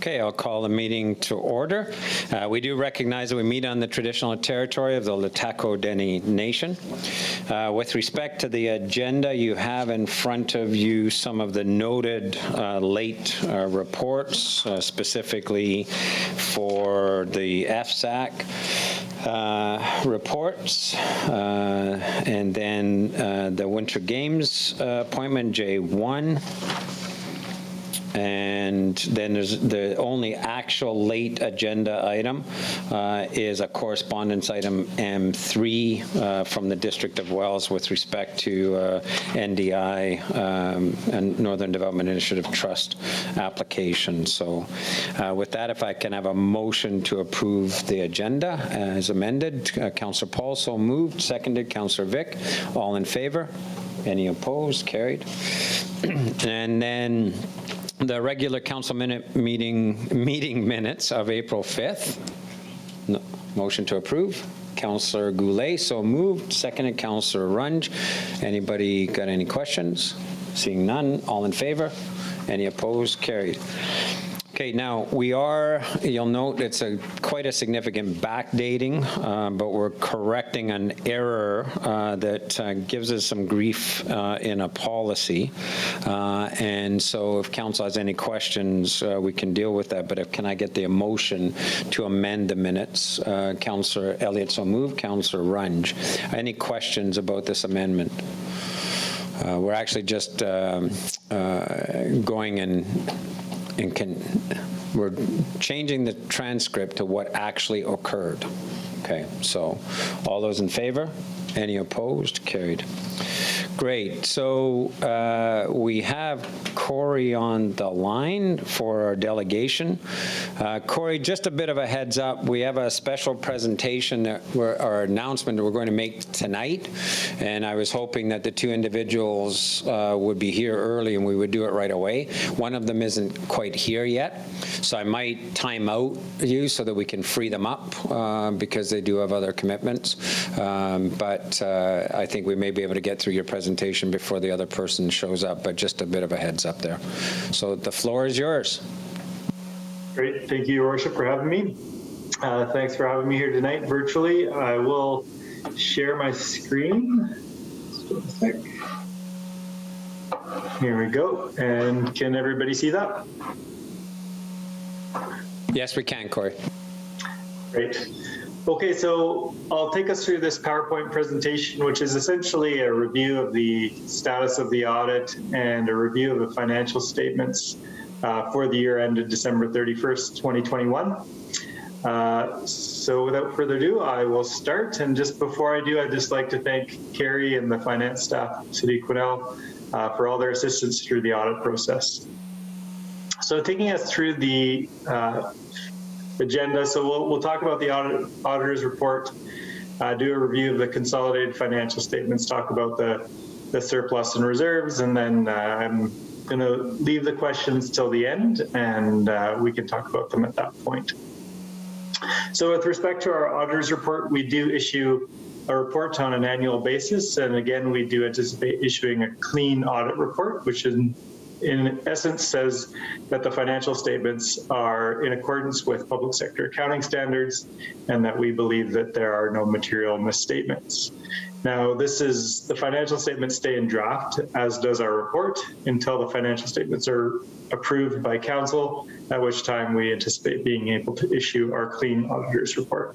Okay, I'll call the meeting to order. We do recognize that we meet on the traditional territory of the LHTAKO DENE Nation. With respect to the agenda, you have in front of you some of the noted late reports, specifically for the FSAC reports, and then the Winter Games appointment, J1. And then there's the only actual late agenda item is a correspondence item M3 from the District of Wells with respect to NDI and Northern Development Initiative Trust application. So with that, if I can have a motion to approve the agenda as amended. Councillor Paul, so moved. Seconded. Councillor Vic. All in favor? Any opposed? Carried. And then the regular council meeting minutes of April 5th. No, motion to approve. Councillor Goulet, so moved. Seconded. Councillor Runge. Anybody got any questions? Seeing none. All in favor? Any opposed? Carried. Okay, now we are, you'll note it's quite a significant backdating, but we're correcting an error that gives us some grief in a policy. And so if council has any questions, we can deal with that. But can I get the motion to amend the minutes? Councillor Elliott, so moved. Councillor Runge. Any questions about this amendment? We're actually just going and we're changing the transcript to what actually occurred. Okay, so all those in favor? Any opposed? Carried. Great. So we have Corey on the line for our delegation. Corey, just a bit of a heads up. We have a special presentation or announcement that we're going to make tonight, and I was hoping that the two individuals would be here early and we would do it right away. One of them isn't quite here yet, so I might time out you so that we can free them up because they do have other commitments. But I think we may be able to get through your presentation before the other person shows up, but just a bit of a heads up there. So the floor is yours. Great. Thank you, Your Worship, for having me. Thanks for having me here tonight virtually. I will share my screen. Just a sec. Here we go. And can everybody see that? Yes, we can, Corey. Great. Okay, so I'll take us through this PowerPoint presentation, which is essentially a review of the status of the audit and a review of the financial statements for the year ended December 31st, 2021. So without further ado, I will start. And just before I do, I'd just like to thank Carrie and the finance staff at City Quesnel for all their assistance through the audit process. So taking us through the agenda. So we'll talk about the auditor's report, do a review of the consolidated financial statements, talk about the surplus and reserves, and then I'm going to leave the questions till the end, and we can talk about them at that point. So with respect to our auditor's report, we do issue a report on an annual basis, and again, we do anticipate issuing a clean audit report, which in essence says that the financial statements are in accordance with public sector accounting standards and that we believe that there are no material misstatements. Now, the financial statements stay in draft, as does our report, until the financial statements are approved by council, at which time we anticipate being able to issue our clean auditor's report.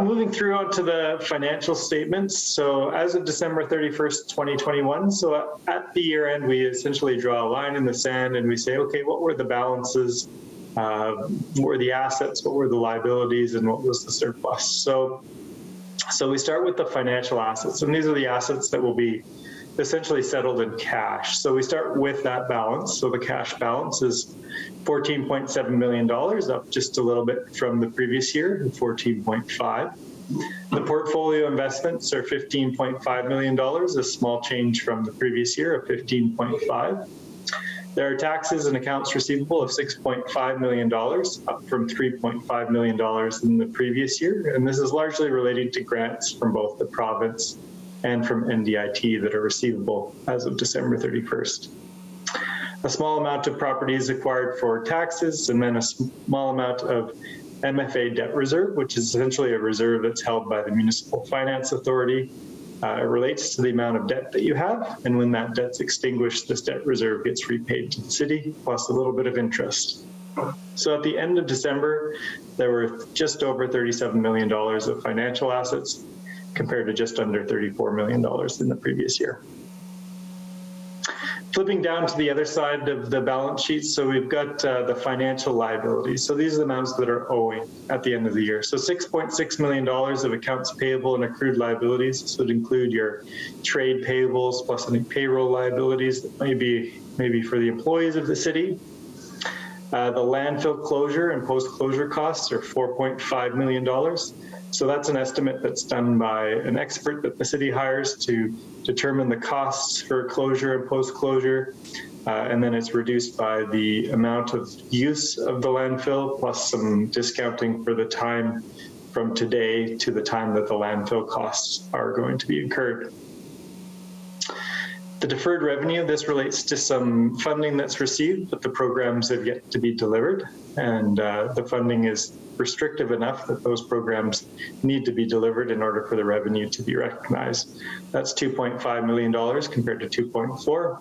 Moving through onto the financial statements. So as of December 31st, 2021, so at the year end, we essentially draw a line in the sand and we say, okay, what were the balances? What were the assets? What were the liabilities? And what was the surplus? So we start with the financial assets, and these are the assets that will be essentially settled in cash. So we start with that balance. So the cash balance is $14.7 million, up just a little bit from the previous year, 14.5. The portfolio investments are $15.5 million, a small change from the previous year of 15.5. There are taxes and accounts receivable of $6.5 million, up from $3.5 million in the previous year. And this is largely related to grants from both the province and from NDIT that are receivable as of December 31st. A small amount of property is acquired for taxes, and then a small amount of MFA debt reserve, which is essentially a reserve that's held by the Municipal Finance Authority. It relates to the amount of debt that you have, and when that debt's extinguished, this debt reserve gets repaid to the city, plus a little bit of interest. So at the end of December, there were just over $37 million of financial assets, compared to just under $34 million in the previous year. Flipping down to the other side of the balance sheet, so we've got the financial liabilities. So these are the amounts that are owing at the end of the year. So $6.6 million of accounts payable and accrued liabilities. This would include your trade payables plus any payroll liabilities that may be for the employees of the city. The landfill closure and post-closure costs are $4.5 million. So that's an estimate that's done by an expert that the city hires to determine the costs for closure and post-closure. And then it's reduced by the amount of use of the landfill, plus some discounting for the time from today to the time that the landfill costs are going to be incurred. The deferred revenue, this relates to some funding that's received, but the programs have yet to be delivered. And the funding is restrictive enough that those programs need to be delivered in order for the revenue to be recognized. That's $2.5 million compared to 2.4.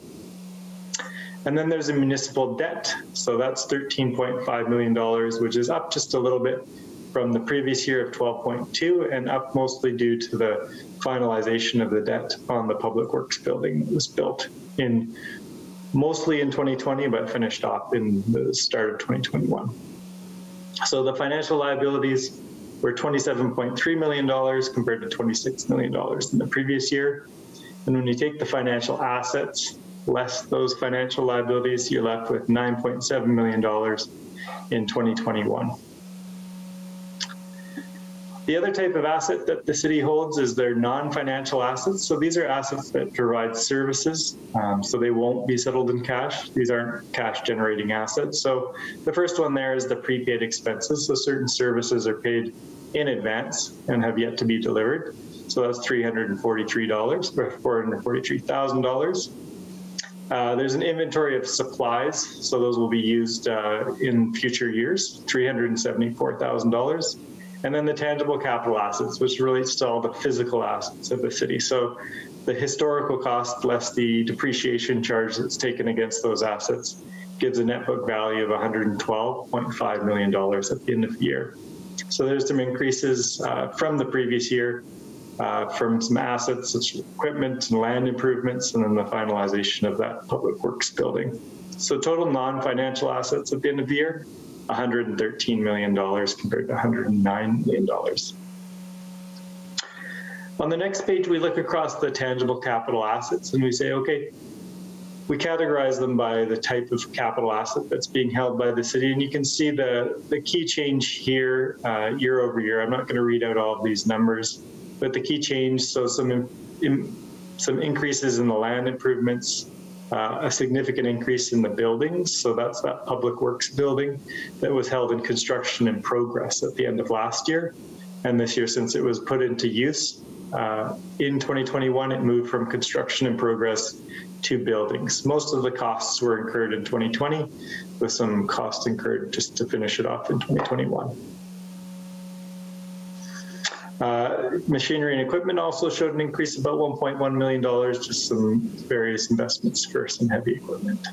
And then there's a municipal debt. So that's $13.5 million, which is up just a little bit from the previous year of 12.2 and up mostly due to the finalization of the debt on the Public Works building that was built mostly in 2020, but finished off in the start of 2021. So the financial liabilities were $27.3 million compared to $26 million in the previous year. And when you take the financial assets less those financial liabilities, you're left with $9.7 million in 2021. The other type of asset that the city holds is their non-financial assets. So these are assets that provide services, so they won't be settled in cash. These aren't cash generating assets. So the first one there is the prepaid expenses. So certain services are paid in advance and have yet to be delivered. So that's $343 or $443,000. There's an inventory of supplies. So those will be used in future years, $374,000. And then the tangible capital assets, which relates to all the physical assets of the city. So the historical cost less the depreciation charge that's taken against those assets gives a net book value of $112.5 million at the end of the year. So there's some increases from the previous year, from some assets such as equipment and land improvements, and then the finalization of that Public Works building. So total non-financial assets at the end of the year, $113 million compared to $109 million. On the next page, we look across the tangible capital assets and we say, okay, we categorize them by the type of capital asset that's being held by the city. And you can see the key change here year over year. I'm not going to read out all of these numbers, but the key change, so some increases in the land improvements, a significant increase in the buildings. So that's that Public Works building that was held in construction in progress at the end of last year. And this year, since it was put into use in 2021, it moved from construction in progress to buildings. Most of the costs were incurred in 2020, with some costs incurred just to finish it off in 2021. Machinery and equipment also showed an increase of about $1.1 million, just some various investments for some heavy equipment.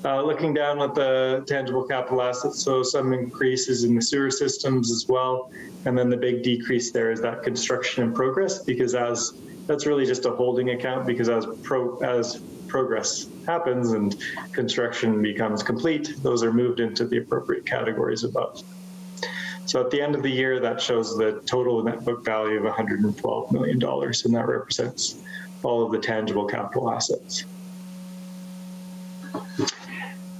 Looking down at the tangible capital assets, so some increases in the sewer systems as well. And then the big decrease there is that construction in progress, because that's really just a holding account, because as progress happens and construction becomes complete, those are moved into the appropriate categories above. So at the end of the year, that shows the total net book value of $112 million, and that represents all of the tangible capital assets.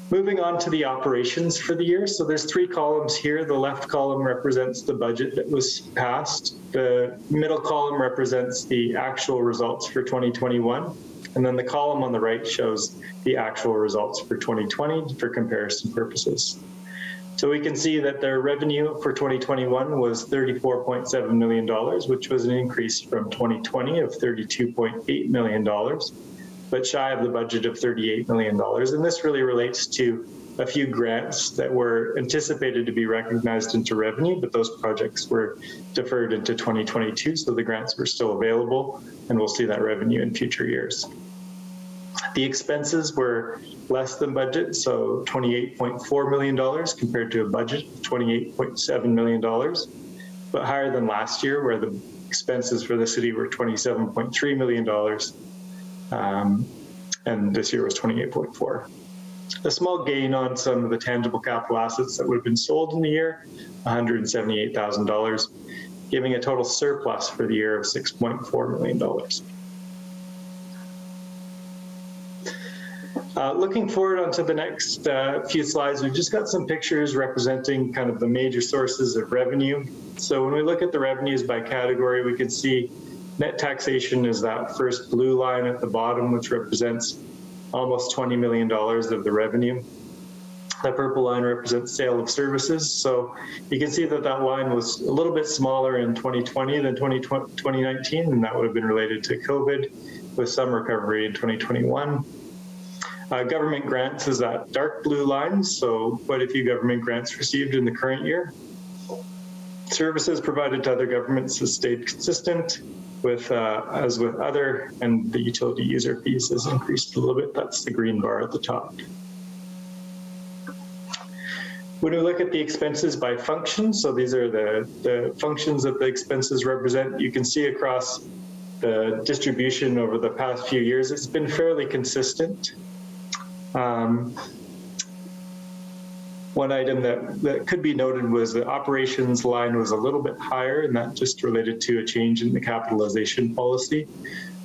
Moving on to the operations for the year. So there's three columns here. The left column represents the budget that was passed. The middle column represents the actual results for 2021. And then the column on the right shows the actual results for 2020 for comparison purposes. So we can see that their revenue for 2021 was $34.7 million, which was an increase from 2020 of $32.8 million. but shy of the budget of $38 million. And this really relates to a few grants that were anticipated to be recognized into revenue, but those projects were deferred into 2022, so the grants were still available, and we'll see that revenue in future years. The expenses were less than budget, so $28.4 million compared to a budget of $28.7 million, but higher than last year, where the expenses for the city were $27.3 million, and this year was 28.4. A small gain on some of the tangible capital assets that would have been sold in the year, $178,000, giving a total surplus for the year of $6.4 million. Looking forward onto the next few slides, we've just got some pictures representing kind of the major sources of revenue. So when we look at the revenues by category, we can see net taxation is that first blue line at the bottom, which represents almost $20 million of the revenue. That purple line represents sale of services. So you can see that that line was a little bit smaller in 2020 than 2019, and that would have been related to COVID, with some recovery in 2021. Government grants is that dark blue line, so quite a few government grants received in the current year. Services provided to other governments has stayed consistent with, as with other, and the utility user fees has increased a little bit. That's the green bar at the top. When we look at the expenses by function, so these are the functions that the expenses represent, you can see across the distribution over the past few years, it's been fairly consistent. One item that could be noted was the operations line was a little bit higher, and that just related to a change in the capitalization policy,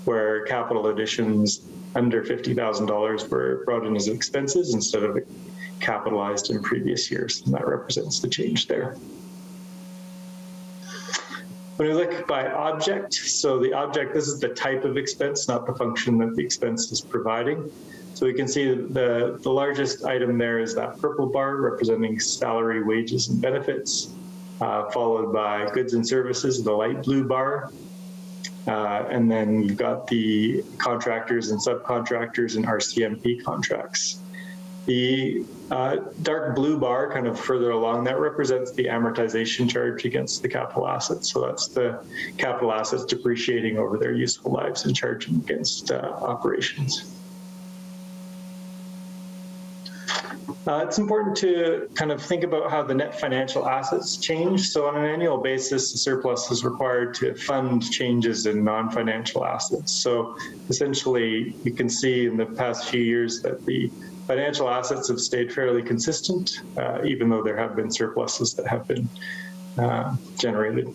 where capital additions under $50,000 were brought in as expenses instead of capitalized in previous years, and that represents the change there. When we look by object, so the object, this is the type of expense, not the function that the expense is providing. So we can see the largest item there is that purple bar representing salary, wages, and benefits, followed by goods and services, the light blue bar. And then you've got the contractors and subcontractors and RCMP contracts. The dark blue bar kind of further along, that represents the amortization charge against the capital assets. So that's the capital assets depreciating over their useful lives and charging against operations. It's important to kind of think about how the net financial assets change. So on an annual basis, the surplus is required to fund changes in non-financial assets. So essentially, you can see in the past few years that the financial assets have stayed fairly consistent, even though there have been surpluses that have been generated.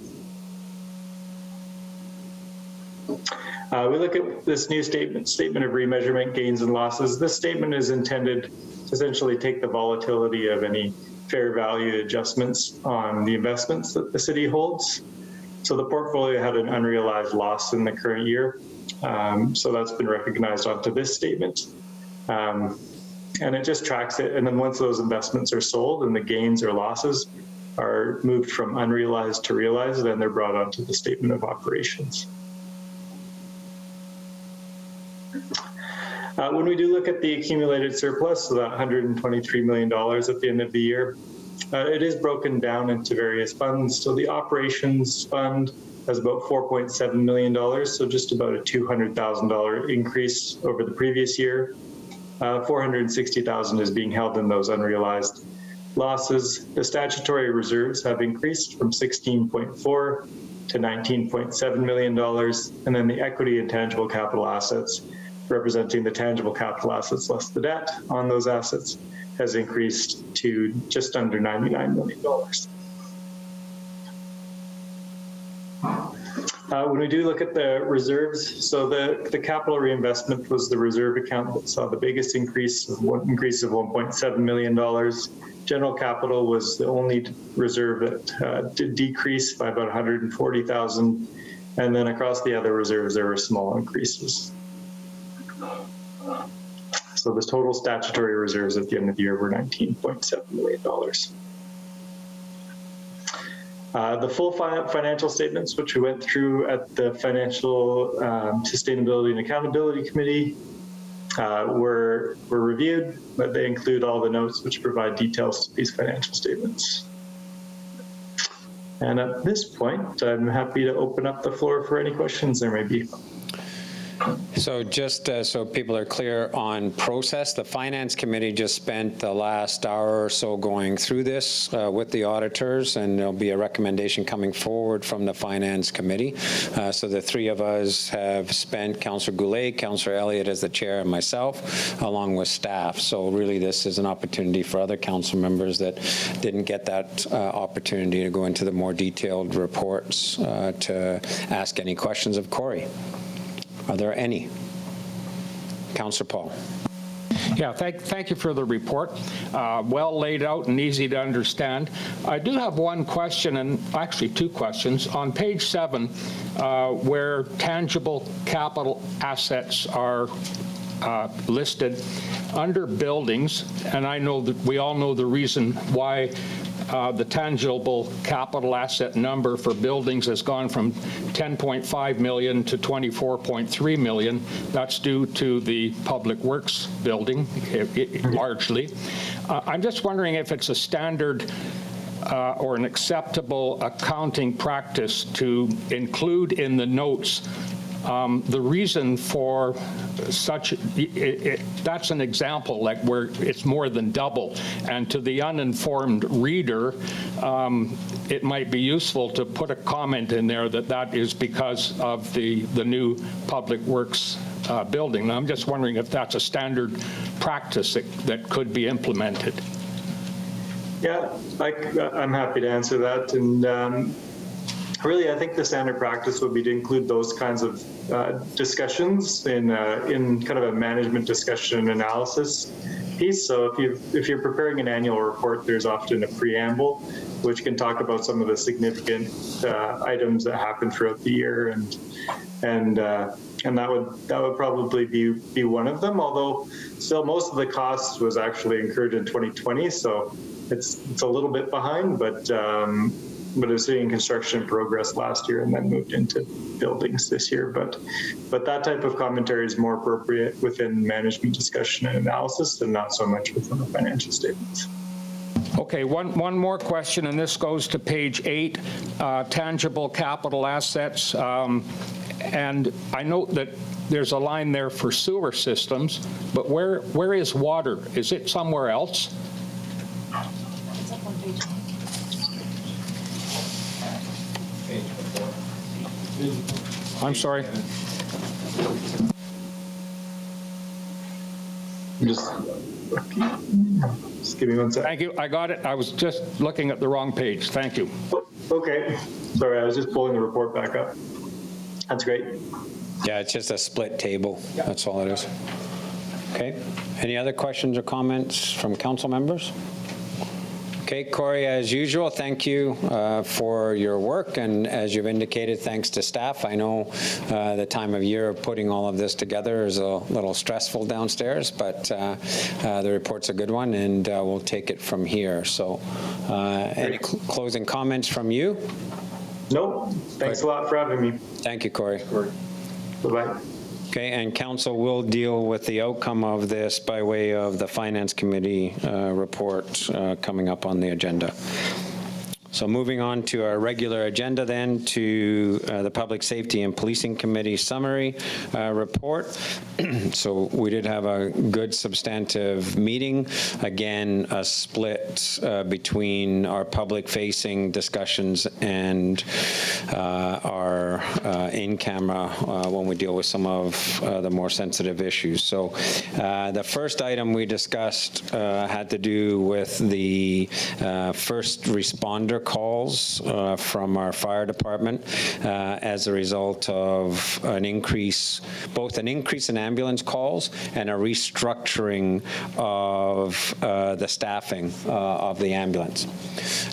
We look at this new statement of remeasurement gains and losses. This statement is intended to essentially take the volatility of any fair value adjustments on the investments that the city holds. So the portfolio had an unrealized loss in the current year. So that's been recognized onto this statement. And it just tracks it. And then once those investments are sold and the gains or losses are moved from unrealized to realized, then they're brought onto the statement of operations. When we do look at the accumulated surplus, so that $123 million at the end of the year, it is broken down into various funds. So the operations fund has about $4.7 million, so just about a $200,000 increase over the previous year. $460,000 is being held in those unrealized losses. The statutory reserves have increased from 16.4 to $19.7 million, and then the equity and tangible capital assets, representing the tangible capital assets less the debt on those assets, has increased to just under $99 million. When we do look at the reserves, so the capital reinvestment was the reserve account that saw the biggest increase of $1.7 million. General capital was the only reserve that did decrease by about $140,000, and then across the other reserves there were small increases. So the total statutory reserves at the end of the year were $19.7 million. The full financial statements, which we went through at the Financial Sustainability and Accountability Committee, were reviewed, but they include all the notes which provide details to these financial statements. And at this point, I'm happy to open up the floor for any questions there may be. So just so people are clear on process, the Finance Committee just spent the last hour or so going through this with the auditors, and there'll be a recommendation coming forward from the Finance Committee. So the three of us have spent, Councillor Goulet, Councillor Elliott as the chair, and myself, along with staff. So really this is an opportunity for other council members that didn't get that opportunity to go into the more detailed reports to ask any questions of Corey. Are there any? Councillor Paul. Yeah, thank you for the report. Well laid out and easy to understand. I do have one question, and actually two questions. On page 7, where tangible capital assets are listed under buildings, and I know that we all know the reason why the tangible capital asset number for buildings has gone from 10.5 million to 24.3 million. That's due to the Public Works building, largely. I'm just wondering if it's a standard or an acceptable accounting practice to include in the notes the reason for such, that's an example like where it's more than double. And to the uninformed reader, it might be useful to put a comment in there that that is because of the new Public Works building. And I'm just wondering if that's a standard practice that could be implemented. Yeah, I'm happy to answer that. And really, I think the standard practice would be to include those kinds of discussions in kind of a management discussion and analysis piece. So if you're preparing an annual report, there's often a preamble which can talk about some of the significant items that happen throughout the year, and that would probably be one of them. Although still, most of the costs was actually incurred in 2020, so it's a little bit behind, but it was seeing construction in progress last year and then moved into buildings this year. But that type of commentary is more appropriate within management discussion and analysis and not so much within the financial statements. Okay, one more question, and this goes to page 8, tangible capital assets. And I note that there's a line there for sewer systems, but where is water? Is it somewhere else? It's up on page 1. I'm sorry. Just give me 1 second. Thank you. I got it. I was just looking at the wrong page. Thank you. Okay. Sorry, I was just pulling the report back up. That's great. Yeah, it's just a split table. That's all it is. Okay. Any other questions or comments from council members? Okay, Corey, as usual, thank you for your work, and as you've indicated, thanks to staff. I know the time of year of putting all of this together is a little stressful downstairs, but the report's a good one, and we'll take it from here. So any closing comments from you? Nope. Thanks a lot for having me. Thank you, Corey. Bye-bye. Okay, and council will deal with the outcome of this by way of the Finance Committee report coming up on the agenda. So moving on to our regular agenda then, to the Public Safety and Policing Committee summary report. So we did have a good substantive meeting. Again, a split between our public-facing discussions and our in-camera when we deal with some of the more sensitive issues. So the first item we discussed had to do with the first responder calls from our fire department as a result of an increase, both an increase in ambulance calls and a restructuring of the staffing of the ambulance.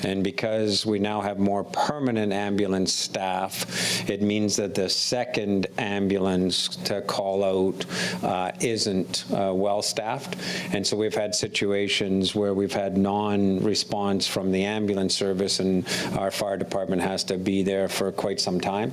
And because we now have more permanent ambulance staff, it means that the second ambulance to call out isn't well staffed. And so we've had situations where we've had non-response from the ambulance service service and our fire department has to be there for quite some time.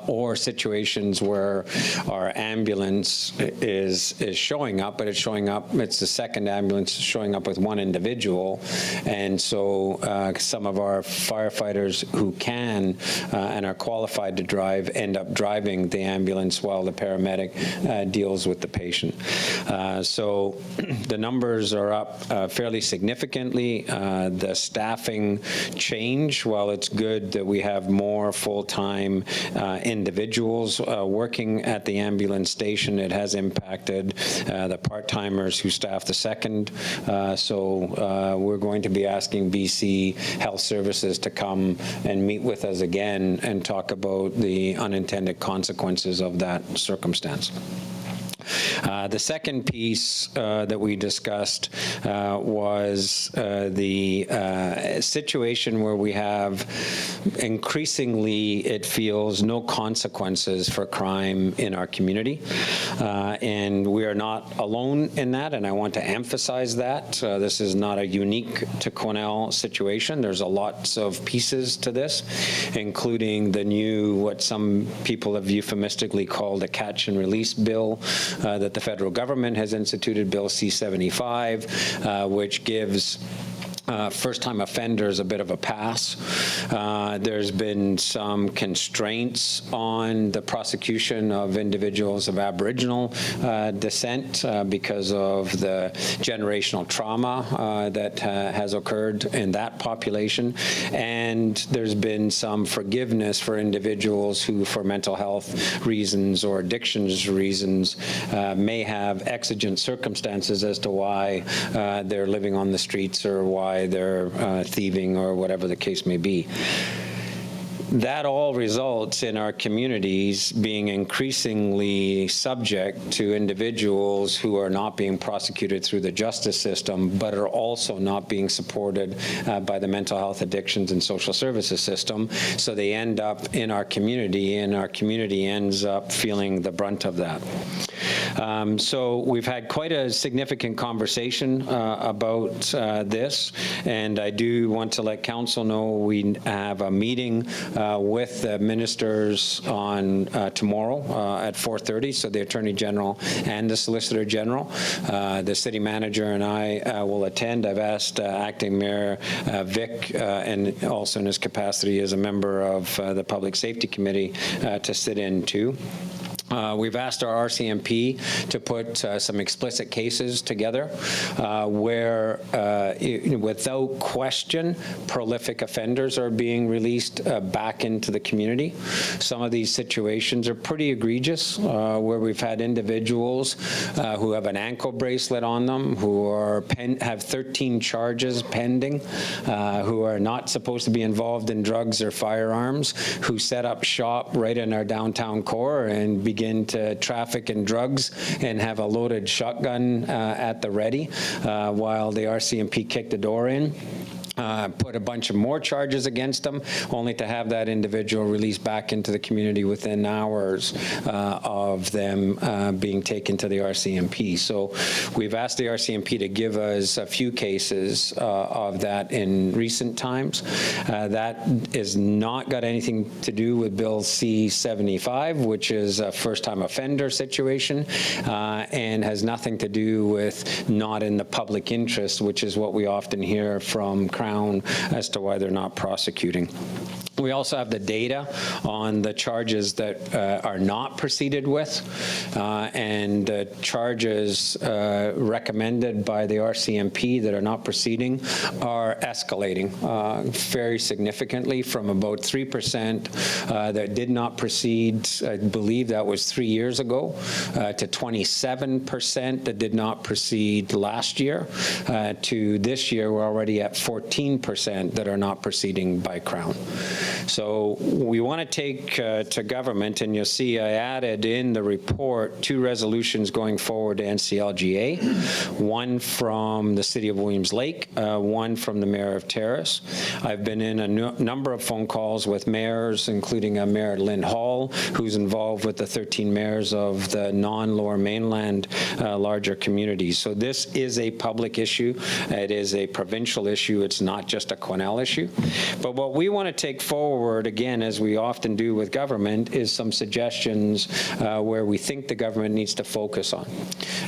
Or situations where our ambulance is showing up, but it's the second ambulance showing up with one individual, and so some of our firefighters who can and are qualified to drive end up driving the ambulance while the paramedic deals with the patient. So the numbers are up fairly significantly. The staffing change, while it's good that we have more full-time individuals working at the ambulance station, it has impacted the part-timers who staff the second. So we're going to be asking BC Health Services to come and meet with us again and talk about the unintended consequences of that circumstance. The second piece that we discussed was the situation where we have increasingly, it feels, no consequences for crime in our community. And we are not alone in that, and I want to emphasize that. This is not a unique to Quesnel situation. There's a lots of pieces to this, including the new, what some people have euphemistically called a catch and release bill that the federal government has instituted, Bill C-75, which gives first-time offenders a bit of a pass. There's been some constraints on the prosecution of individuals of Aboriginal descent because of the generational trauma that has occurred in that population. And there's been some forgiveness for individuals who, for mental health reasons or addictions reasons, may have exigent circumstances as to why they're living on the streets or why they're thieving or whatever the case may be. That all results in our communities being increasingly subject to individuals who are not being prosecuted through the justice system, but are also not being supported by the mental health addictions and social services system. So they end up in our community, and our community ends up feeling the brunt of that. So we've had quite a significant conversation about this, and I do want to let Council know we have a meeting with the ministers on tomorrow at 4:30, so the Attorney General and the Solicitor General. The City Manager and I will attend. I've asked Acting Mayor Vic, and also in his capacity as a member of the Public Safety Committee, to sit in too. We've asked our RCMP to put some explicit cases together where, without question, prolific offenders are being released back into the community. Some of these situations are pretty egregious, where we've had individuals who have an ankle bracelet on them, who are have 13 charges pending, who are not supposed to be involved in drugs or firearms, who set up shop right in our downtown core and begin to traffic in drugs and have a loaded shotgun at the ready while the RCMP kicked the door in. Put a bunch of more charges against them, only to have that individual released back into the community within hours of them being taken to the RCMP. So we've asked the RCMP to give us a few cases of that in recent times. That is not got anything to do with Bill C-75, which is a first-time offender situation, and has nothing to do with not in the public interest, which is what we often hear from Crown as to why they're not prosecuting. We also have the data on the charges that are not proceeded with, and the charges recommended by the RCMP that are not proceeding are escalating very significantly, from about 3% that did not proceed, I believe that was 3 years ago, to 27% that did not proceed last year, to this year we're already at 14% that are not proceeding by Crown. So we want to take to government, and you'll see I added in the report 2 resolutions going forward to NCLGA, one from the City of Williams Lake, one from the Mayor of Terrace. I've been in a number of phone calls with mayors, including Mayor Lynn Hall, who's involved with the 13 mayors of the non-Lower Mainland larger communities. So this is a public issue. It is a provincial issue. It's not just a Quesnel issue. But what we want to take forward, again, as we often do with government, is some suggestions where we think the government needs to focus on.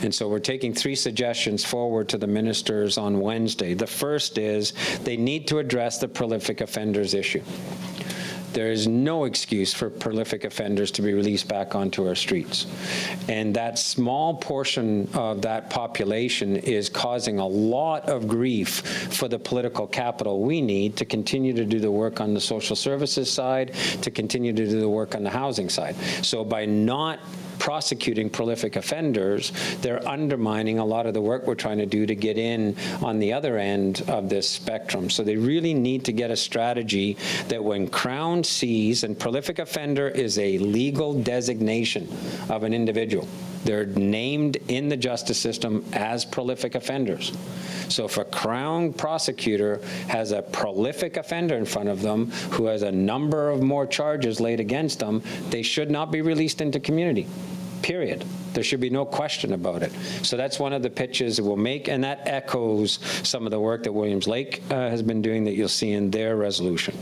And so we're taking 3 suggestions forward to the ministers on Wednesday. The first is they need to address the prolific offenders issue. There is no excuse for prolific offenders to be released back onto our streets. And that small portion of that population is causing a lot of grief for the political capital we need to continue to do the work on the social services side, to continue to do the work on the housing side. So by not prosecuting prolific offenders, they're undermining a lot of the work we're trying to do to get in on the other end of this spectrum. So they really need to get a strategy that when Crown sees, and prolific offender is a legal designation of an individual. They're named in the justice system as prolific offenders. So if a Crown prosecutor has a prolific offender in front of them who has a number of more charges laid against them, they should not be released into community, period. There should be no question about it. So that's one of the pitches that we'll make, and that echoes some of the work that Williams Lake has been doing that you'll see in their resolution.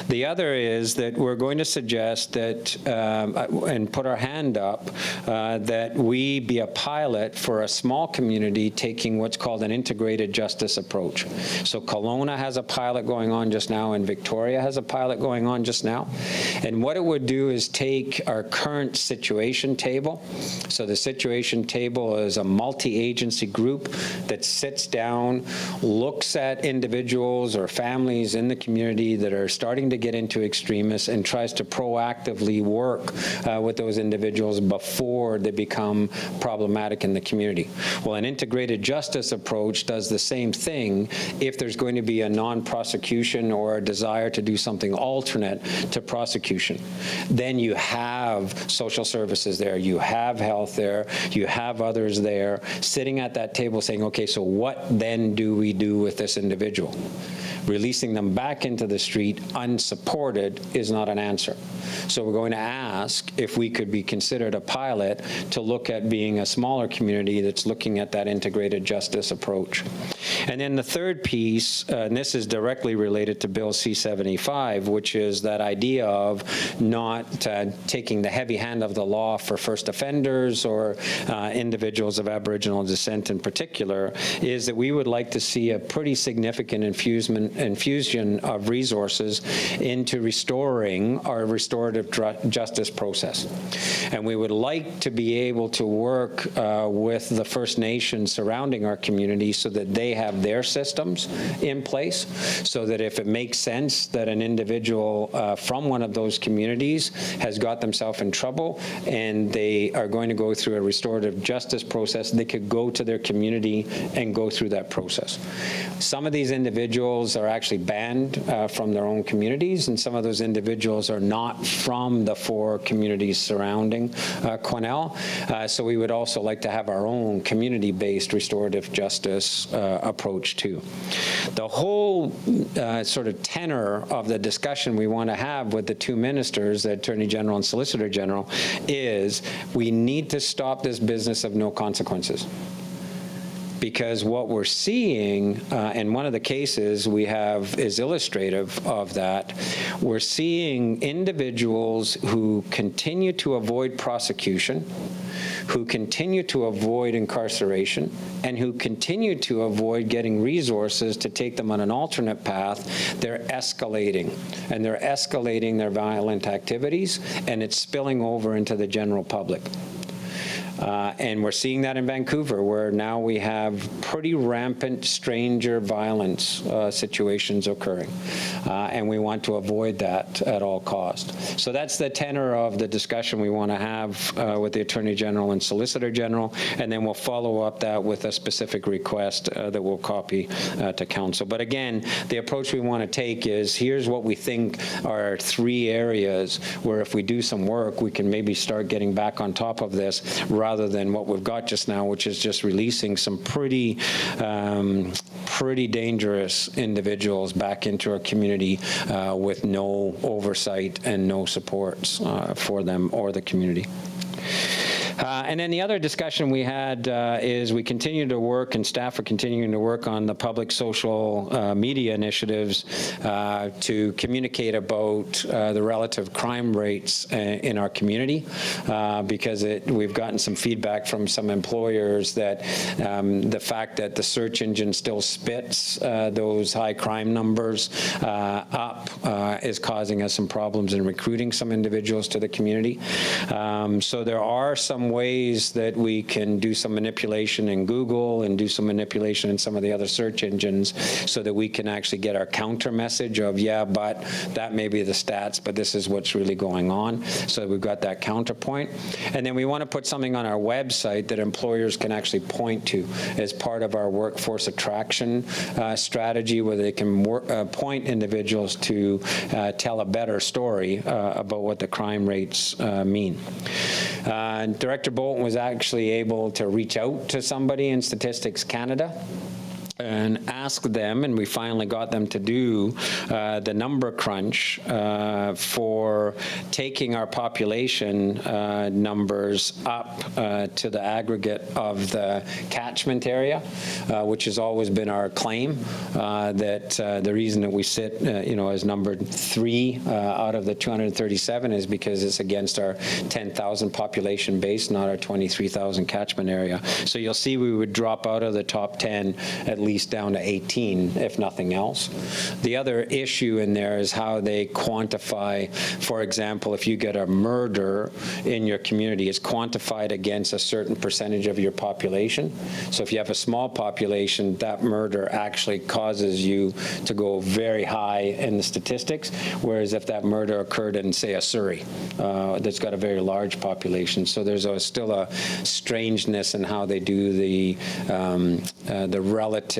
The other is that we're going to suggest that, and put our hand up, that we be a pilot for a small community taking what's called an integrated justice approach. So Kelowna has a pilot going on just now, and Victoria has a pilot going on just now. And what it would do is take our current situation table. So the situation table is a multi-agency group that sits down, looks at individuals or families in the community that are starting to get into extremists and tries to proactively work with those individuals before they become problematic in the community. Well, an integrated justice approach does the same thing if there's going to be a non-prosecution or a desire to do something alternate to prosecution. Then you have social services there, you have health there, you have others there sitting at that table saying, okay, so what then do we do with this individual? Releasing them back into the street unsupported is not an answer. So we're going to ask if we could be considered a pilot to look at being a smaller community that's looking at that integrated justice approach. And then the third piece, and this is directly related to Bill C-75, which is that idea of not taking the heavy hand of the law for first offenders or individuals of Aboriginal descent in particular, is that we would like to see a pretty significant infusion of resources into restoring our restorative justice process. And we would like to be able to work with the First Nations surrounding our community so that they have their systems in place, so that if it makes sense that an individual from one of those communities has got themselves in trouble and they are going to go through a restorative justice process, they could go to their community and go through that process. Some of these individuals are actually banned from their own communities, and some of those individuals are not from the 4 communities surrounding Quesnel. So we would also like to have our own community-based restorative justice approach too. The whole sort of tenor of the discussion we want to have with the 2 ministers, the Attorney General and Solicitor General, is we need to stop this business of no consequences. Because what we're seeing, and one of the cases we have is illustrative of that, we're seeing individuals who continue to avoid prosecution, who continue to avoid incarceration, and who continue to avoid getting resources to take them on an alternate path. They're escalating, and they're escalating their violent activities, and it's spilling over into the general public. And we're seeing that in Vancouver, where now we have pretty rampant stranger violence situations occurring. And we want to avoid that at all costs. So that's the tenor of the discussion we want to have with the Attorney General and Solicitor General, and then we'll follow up that with a specific request that we'll copy to Council. But again, the approach we want to take is, here's what we think are 3 areas where if we do some work, we can maybe start getting back on top of this, rather than what we've got just now, which is just releasing some pretty dangerous individuals back into our community with no oversight and no supports for them or the community. And then the other discussion we had is we continue to work, and staff are continuing to work on the public social media initiatives to communicate about the relative crime rates in our community, because we've gotten some feedback from some employers that the fact that the search engine still spits those high crime numbers up is causing us some problems in recruiting some individuals to the community. So there are some ways that we can do some manipulation in Google and do some manipulation in some of the other search engines so that we can actually get our counter message of, yeah, but that may be the stats, but this is what's really going on. So we've got that counterpoint. And then we want to put something on our website that employers can actually point to as part of our workforce attraction strategy, where they can point individuals to tell a better story about what the crime rates mean. Director Bolton was actually able to reach out to somebody in Statistics Canada and ask them, and we finally got them to do the number crunch for taking our population numbers up to the aggregate of the catchment area, which has always been our claim, that the reason that we sit as number 3 out of the 237 is because it's against our 10,000 population base, not our 23,000 catchment area. So you'll see we would drop out of the top 10 at least down to 18, if nothing else. The other issue in there is how they quantify, for example, if you get a murder in your community, it's quantified against a certain percentage of your population. So if you have a small population, that murder actually causes you to go very high in the statistics, whereas if that murder occurred in, say, a Surrey that's got a very large population. So there's still a strangeness in how they do the relative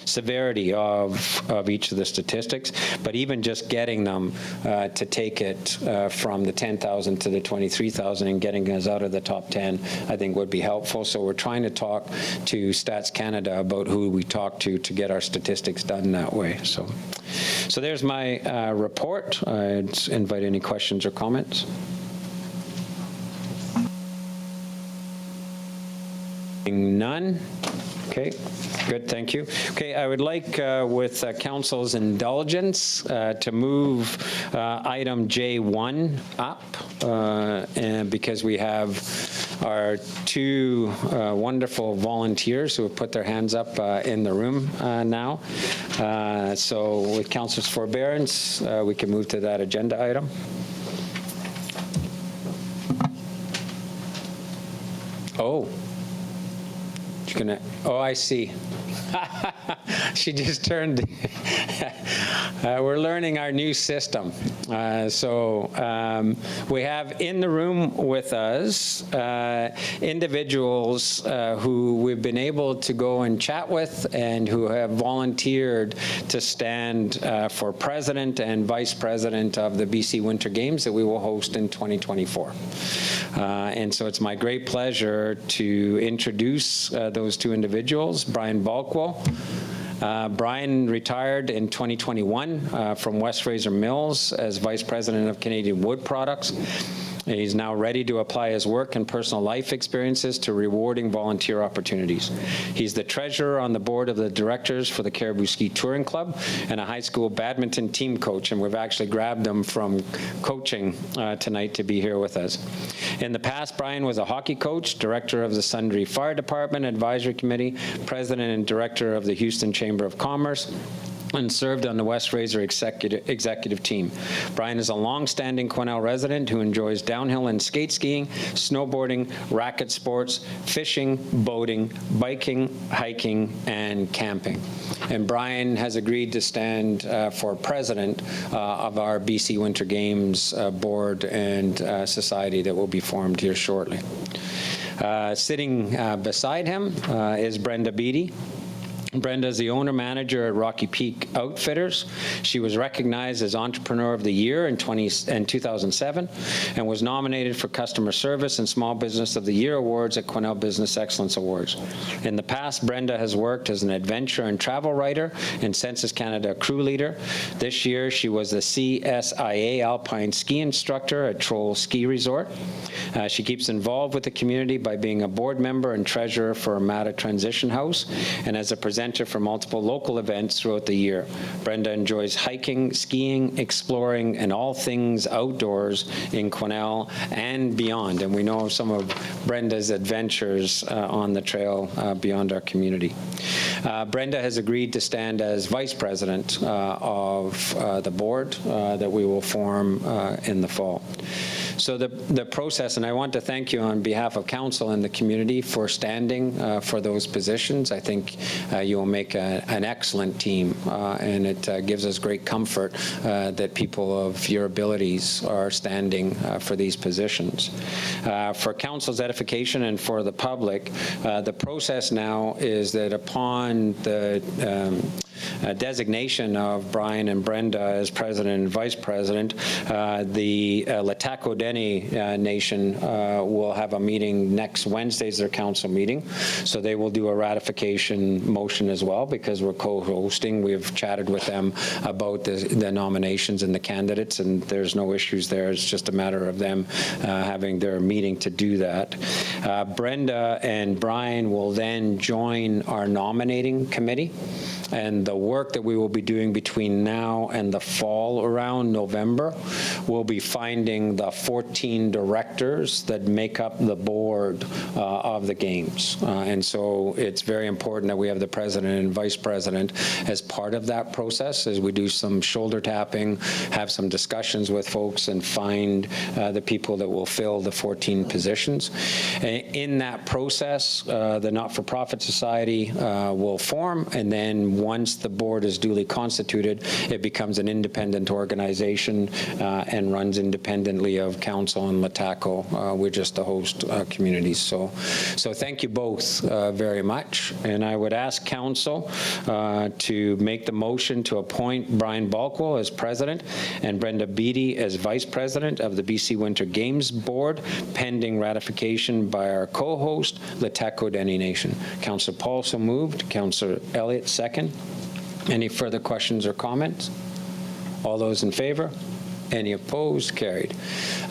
severity of each of the statistics, but even just getting them to take it from the 10,000 to the 23,000 and getting us out of the top 10, I think would be helpful. So we're trying to talk to Stats Canada about who we talk to get our statistics done that way. So there's my report. I'd invite any questions or comments. None. Okay, good, thank you. Okay, I would like, with Council's indulgence, to move item J1 up, and because we have our 2 wonderful volunteers who have put their hands up in the room now. So with Council's forbearance, we can move to that agenda item. Oh. Oh, I see. She just turned. We're learning our new system. We have in the room with us individuals who we've been able to go and chat with and who have volunteered to stand for president and vice president of the BC Winter Games that we will host in 2024. And so it's my great pleasure to introduce those 2 individuals. Brian Balkwell. Brian retired in 2021 from West Fraser Mills as Vice President of Canadian Wood Products. He's now ready to apply his work and personal life experiences to rewarding volunteer opportunities. He's the treasurer on the board of the directors for the Caribou Ski Touring Club and a high school badminton team coach, and we've actually grabbed him from coaching tonight to be here with us. In the past, Brian was a hockey coach, director of the Sundre Fire Department Advisory Committee, president and director of the Houston Chamber of Commerce, and served on the West Fraser executive team. Brian is a long-standing Quesnel resident who enjoys downhill and skate skiing, snowboarding, racket sports, fishing, boating, biking, hiking, and camping. And Brian has agreed to stand for president of our BC Winter Games board and society that will be formed here shortly. Sitting beside him is Brenda Beattie. Brenda is the owner-manager at Rocky Peak Outfitters. She was recognized as Entrepreneur of the Year in 2007 and was nominated for Customer Service and Small Business of the Year awards at Quesnel Business Excellence Awards. In the past, Brenda has worked as an adventure and travel writer and Census Canada crew leader. This year, she was the CSIA Alpine ski instructor at Troll Ski Resort. She keeps involved with the community by being a board member and treasurer for Armada Transition House and as a presenter for multiple local events throughout the year. Brenda enjoys hiking, skiing, exploring, and all things outdoors in Quesnel and beyond. And we know of some of Brenda's adventures on the trail beyond our community. Brenda has agreed to stand as vice president of the board that we will form in the fall. So the process, and I want to thank you on behalf of council and the community for standing for those positions. I think you will make an excellent team, and it gives us great comfort that people of your abilities are standing for these positions. For council's edification and for the public, the process now is that upon the designation of Brian and Brenda as president and vice president, the LHTAKO DENE Nation will have a meeting next Wednesday's their council meeting. So they will do a ratification motion as well because we're co-hosting. We've chatted with them about the nominations and the candidates, and there's no issues there. It's just a matter of them having their meeting to do that. Brenda and Brian will then join our nominating committee, and the work that we will be doing between now and the fall around November will be finding the 14 directors that make up the board of the games. And so it's very important that we have the president and vice president as part of that process as we do some shoulder tapping, have some discussions with folks, and find the people that will fill the 14 positions. In that process, the Not-for-Profit Society will form, and then once the board is duly constituted, it becomes an independent organization and runs independently of council and LHTAKO. We're just the host communities. So thank you both very much. And I would ask council to make the motion to appoint Brian Balkwell as president and Brenda Beattie as vice president of the BC Winter Games Board, pending ratification by our co-host, LHTAKO DENE Nation. Councillor Paul so moved. Councillor Elliott second. Any further questions or comments? All those in favor? Any opposed? Carried.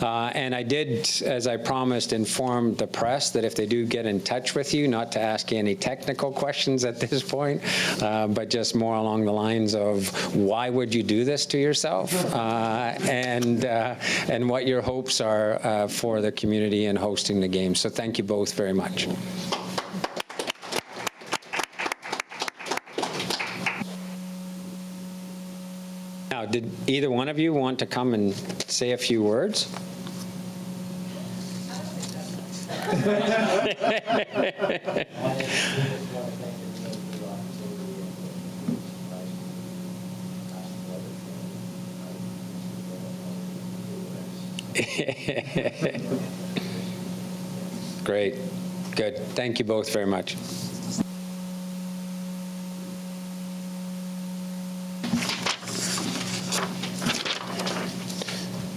And I did, as I promised, inform the press that if they do get in touch with you, not to ask you any technical questions at this point, but just more along the lines of why would you do this to yourself, and what your hopes are for the community and hosting the game. So thank you both very much. Now, did either one of you want to come and say a few words? Great. Good. Thank you both very much.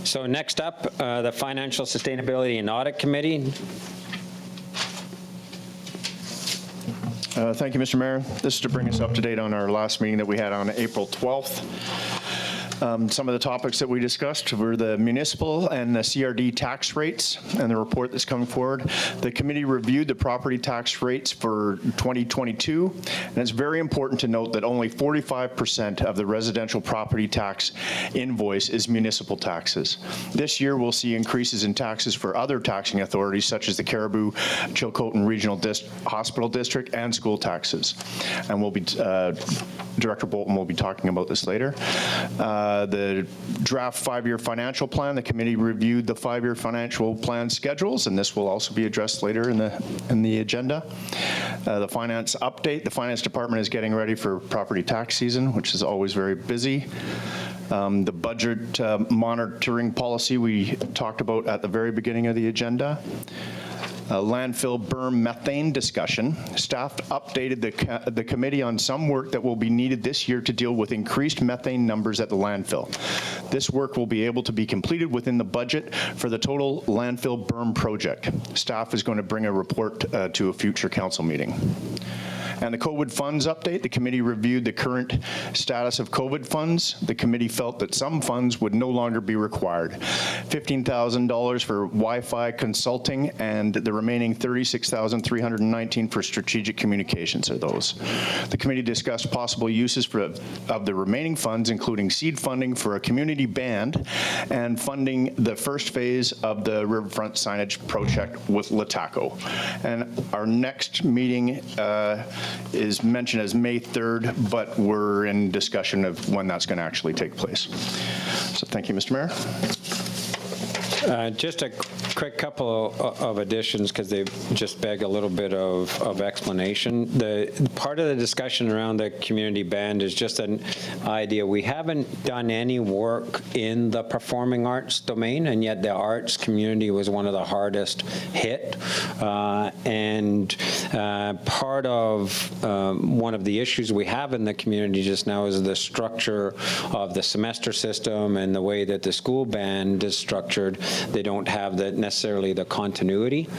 So next up, the Financial Sustainability and Audit Committee. Thank you, Mr. Mayor. This is to bring us up to date on our last meeting that we had on April 12th. Some of the topics that we discussed were the municipal and the CRD tax rates and the report that's coming forward. The committee reviewed the property tax rates for 2022, and it's very important to note that only 45% of the residential property tax invoice is municipal taxes. This year, we'll see increases in taxes for other taxing authorities, such as the Caribou Chilcotin Regional Hospital District and school taxes. And we'll be, Director Bolton will be talking about this later. The draft 5-year financial plan, the committee reviewed the 5-year financial plan schedules, and this will also be addressed later in the agenda. The finance update, the finance department is getting ready for property tax season, which is always very busy. The budget monitoring policy we talked about at the very beginning of the agenda. Landfill berm methane discussion. Staff updated the committee on some work that will be needed this year to deal with increased methane numbers at the landfill. This work will be able to be completed within the budget for the total landfill berm project. Staff is going to bring a report to a future council meeting. And the COVID funds update, the committee reviewed the current status of COVID funds. The committee felt that some funds would no longer be required. $15,000 for Wi-Fi consulting and the remaining $36,319 for strategic communications are those. The committee discussed possible uses of the remaining funds, including seed funding for a community band and funding the first phase of the riverfront signage project with LHTAKO. And our next meeting is mentioned as May 3rd, but we're in discussion of when that's going to actually take place. So thank you, Mr. Mayor. Just a quick couple of additions, because they just beg a little bit of explanation. The part of the discussion around the community band is just an idea. We haven't done any work in the performing arts domain, and yet the arts community was one of the hardest hit. And part of one of the issues we have in the community just now is the structure of the semester system and the way that the school band is structured. They don't have necessarily the continuity.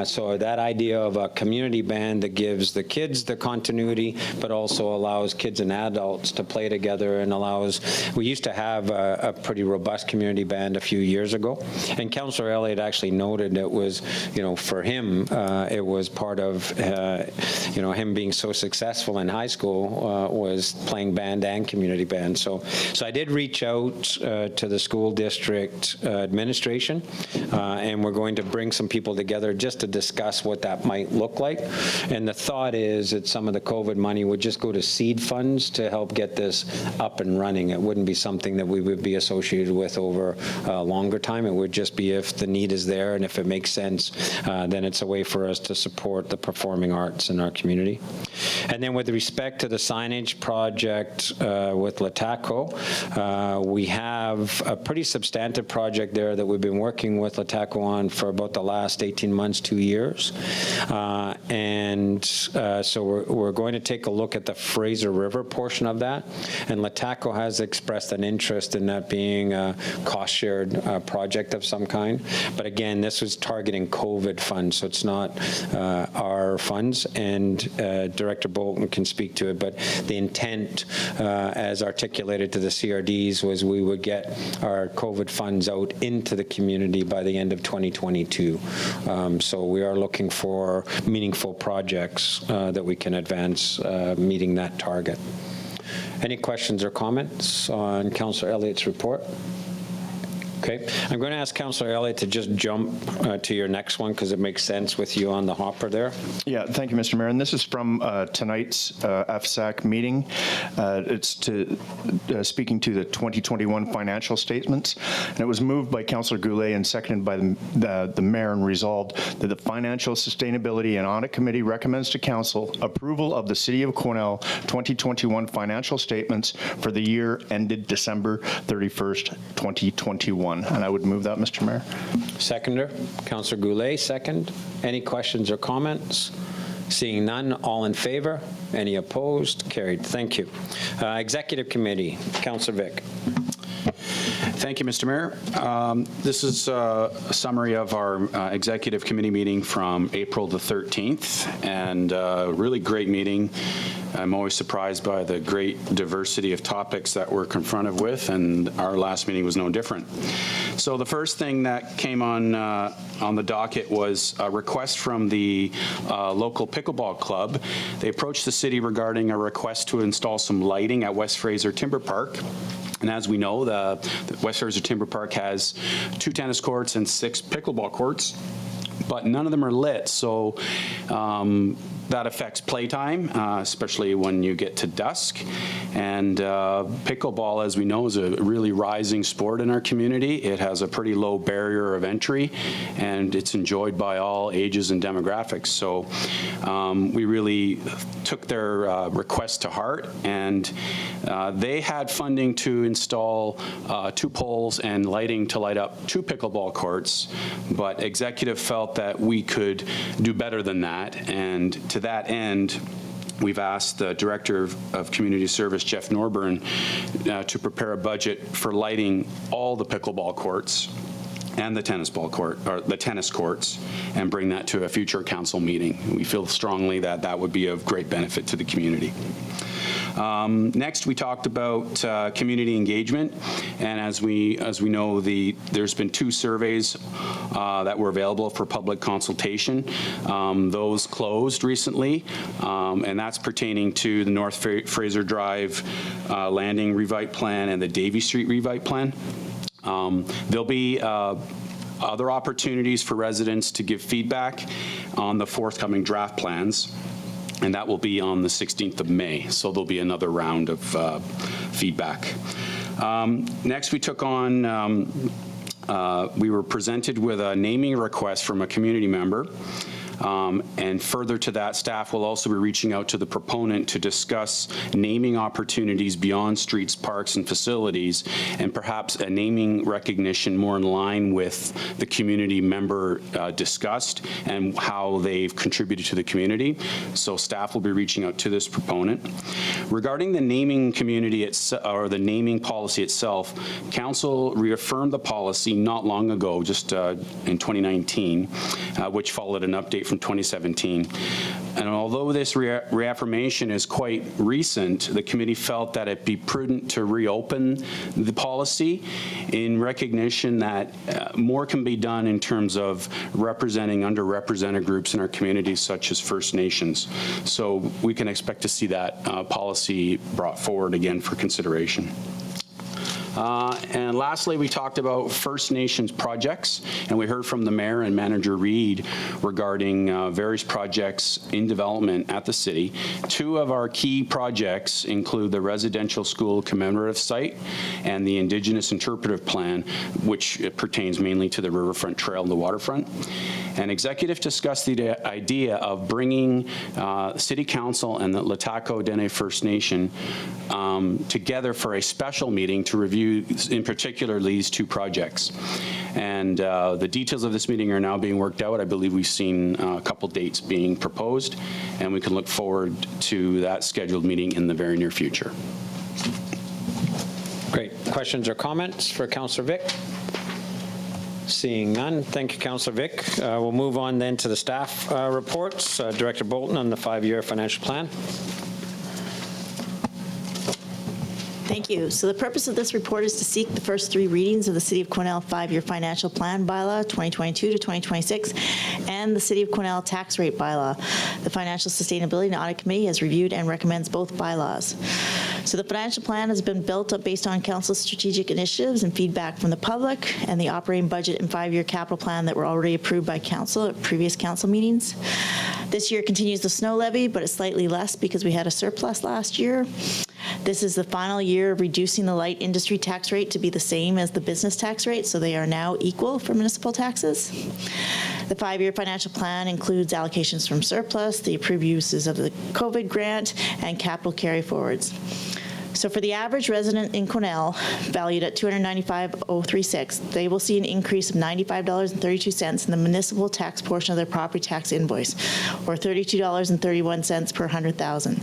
So that idea of a community band that gives the kids the continuity, but also allows kids and adults to play together and allows, we used to have a pretty robust community band a few years ago. And Councillor Elliott actually noted it was, for him, it was part of, him being so successful in high school was playing band and community band. So I did reach out to the school district administration, and we're going to bring some people together just to discuss what that might look like. And the thought is that some of the COVID money would just go to seed funds to help get this up and running. It wouldn't be something that we would be associated with over a longer time. It would just be if the need is there and if it makes sense, then it's a way for us to support the performing arts in our community. And then with respect to the signage project with LHTAKO, we have a pretty substantive project there that we've been working with LHTAKO on for about the last 18 months, 2 years. So we're going to take a look at the Fraser River portion of that. And LHTAKO has expressed an interest in that being a cost-shared project of some kind. But again, this was targeting COVID funds, so it's not our funds. And Director Bolton can speak to it, but the intent, as articulated to the CRDs, was we would get our COVID funds out into the community by the end of 2022. So we are looking for meaningful projects that we can advance meeting that target. Any questions or comments on Councillor Elliott's report? Okay, I'm going to ask Councillor Elliott to just jump to your next one because it makes sense with you on the hopper there. Yeah, thank you, Mr. Mayor. And this is from tonight's FSAC meeting. It's speaking to the 2021 financial statements. And it was moved by Councillor Goulet and seconded by the Mayor, and resolved that the Financial Sustainability and Audit Committee recommends to Council approval of the City of Quesnel 2021 financial statements for the year ended December 31st, 2021. And I would move that, Mr. Mayor. Seconder, Councillor Goulet, second. Any questions or comments? Seeing none, all in favor? Any opposed? Carried. Thank you. Executive Committee, Councillor Vic. Thank you, Mr. Mayor. This is a summary of our executive committee meeting from April the 13th, and a really great meeting. I'm always surprised by the great diversity of topics that we're confronted with, and our last meeting was no different. So the first thing that came on the docket was a request from the local pickleball club. They approached the city regarding a request to install some lighting at West Fraser Timber Park. And as we know, the West Fraser Timber Park has 2 tennis courts and 6 pickleball courts, but none of them are lit. So that affects playtime, especially when you get to dusk. And pickleball, as we know, is a really rising sport in our community. It has a pretty low barrier of entry, and it's enjoyed by all ages and demographics. So we really took their request to heart, and they had funding to install 2 poles and lighting to light up 2 pickleball courts, but executive felt that we could do better than that. And to that end, we've asked the Director of Community Service, Jeff Norburn, to prepare a budget for lighting all the pickleball courts and the tennis courts, and bring that to a future council meeting. We feel strongly that that would be of great benefit to the community. Next, we talked about community engagement, and as we know, there's been 2 surveys that were available for public consultation. Those closed recently, and that's pertaining to the North Fraser Drive Landing Revite Plan and the Davie Street Revite Plan. There'll be other opportunities for residents to give feedback on the forthcoming draft plans, and that will be on the 16th of May, so there'll be another round of feedback. Next, we took on, we were presented with a naming request from a community member. And further to that, staff will also be reaching out to the proponent to discuss naming opportunities beyond streets, parks, and facilities, and perhaps a naming recognition more in line with the community member discussed and how they've contributed to the community. So staff will be reaching out to this proponent. Regarding the naming community or the naming policy itself, council reaffirmed the policy not long ago, just in 2019, which followed an update from 2017. And although this reaffirmation is quite recent, the committee felt that it'd be prudent to reopen the policy in recognition that more can be done in terms of representing underrepresented groups in our communities, such as First Nations. So we can expect to see that policy brought forward again for consideration. And lastly, we talked about First Nations projects, and we heard from the Mayor and Manager Reid regarding various projects in development at the city. 2 of our key projects include the residential school commemorative site and the Indigenous interpretive plan, which pertains mainly to the Riverfront Trail and the waterfront. And executive discussed the idea of bringing City Council and the LHTAKO DENE First Nation together for a special meeting to review, in particular, these 2 projects. And the details of this meeting are now being worked out. I believe we've seen a couple dates being proposed, and we can look forward to that scheduled meeting in the very near future. Great. Questions or comments for Councillor Vic? Seeing none, thank you, Councillor Vic. We'll move on then to the staff reports. Director Bolton on the 5-year financial plan. Thank you. So the purpose of this report is to seek the first 3 readings of the City of Quesnel 5-year financial plan bylaw 2022 to 2026 and the City of Quesnel tax rate bylaw. The Financial Sustainability and Audit Committee has reviewed and recommends both bylaws. So the financial plan has been built up based on Council's strategic initiatives and feedback from the public, and the operating budget and 5-year capital plan that were already approved by Council at previous Council meetings. This year continues the snow levy, but it's slightly less because we had a surplus last year. This is the final year of reducing the light industry tax rate to be the same as the business tax rate, so they are now equal for municipal taxes. The 5-year financial plan includes allocations from surplus, the approved uses of the COVID grant, and capital carry forwards. So for the average resident in Quesnel, valued at $295,036, they will see an increase of $95.32 in the municipal tax portion of their property tax invoice, or $32.31 per 100,000.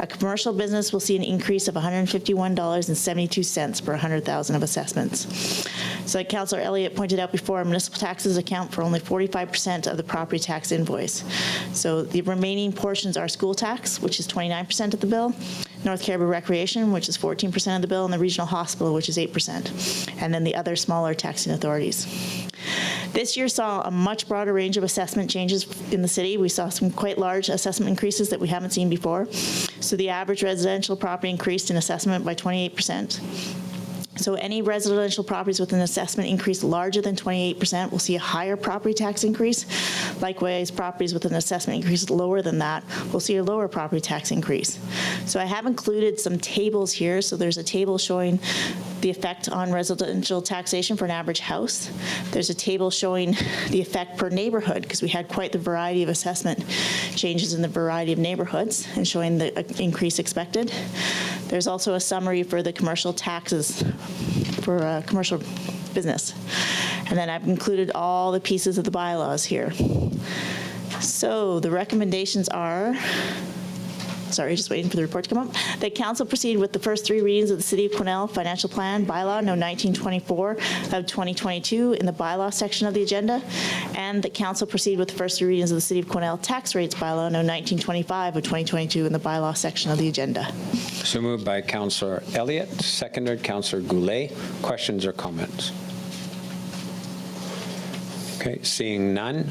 A commercial business will see an increase of $151.72 per 100,000 of assessments. So like Councillor Elliott pointed out before, municipal taxes account for only 45% of the property tax invoice. So the remaining portions are school tax, which is 29% of the bill, North Caribou Recreation, which is 14% of the bill, and the regional hospital, which is 8%, and then the other smaller taxing authorities. This year saw a much broader range of assessment changes in the city. We saw some quite large assessment increases that we haven't seen before. So the average residential property increased in assessment by 28%. So any residential properties with an assessment increase larger than 28% will see a higher property tax increase. Likewise, properties with an assessment increase lower than that will see a lower property tax increase. So I have included some tables here. So there's a table showing the effect on residential taxation for an average house. There's a table showing the effect per neighborhood, because we had quite the variety of assessment changes in the variety of neighborhoods, and showing the increase expected. There's also a summary for the commercial taxes for commercial business. And then I've included all the pieces of the bylaws here. So the recommendations are, sorry, just waiting for the report to come up, that council proceed with the first 3 readings of the City of Quesnel Financial Plan Bylaw No. 1924 of 2022 in the bylaw section of the agenda, and that council proceed with the first 3 readings of the City of Quesnel Tax Rates Bylaw No. 1925 of 2022 in the bylaw section of the agenda. So moved by Councillor Elliott, seconded Councillor Goulet. Questions or comments? Okay, seeing none.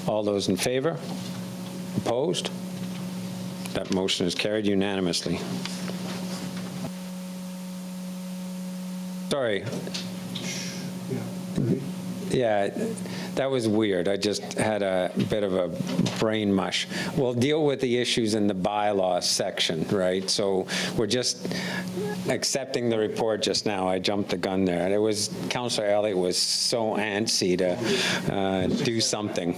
All those in favor? Opposed? That motion is carried unanimously. Sorry. Yeah, that was weird. I just had a bit of a brain mush. We'll deal with the issues in the bylaws section, right? So we're just accepting the report just now. I jumped the gun there. And it was, Councillor Elliott was so antsy to do something.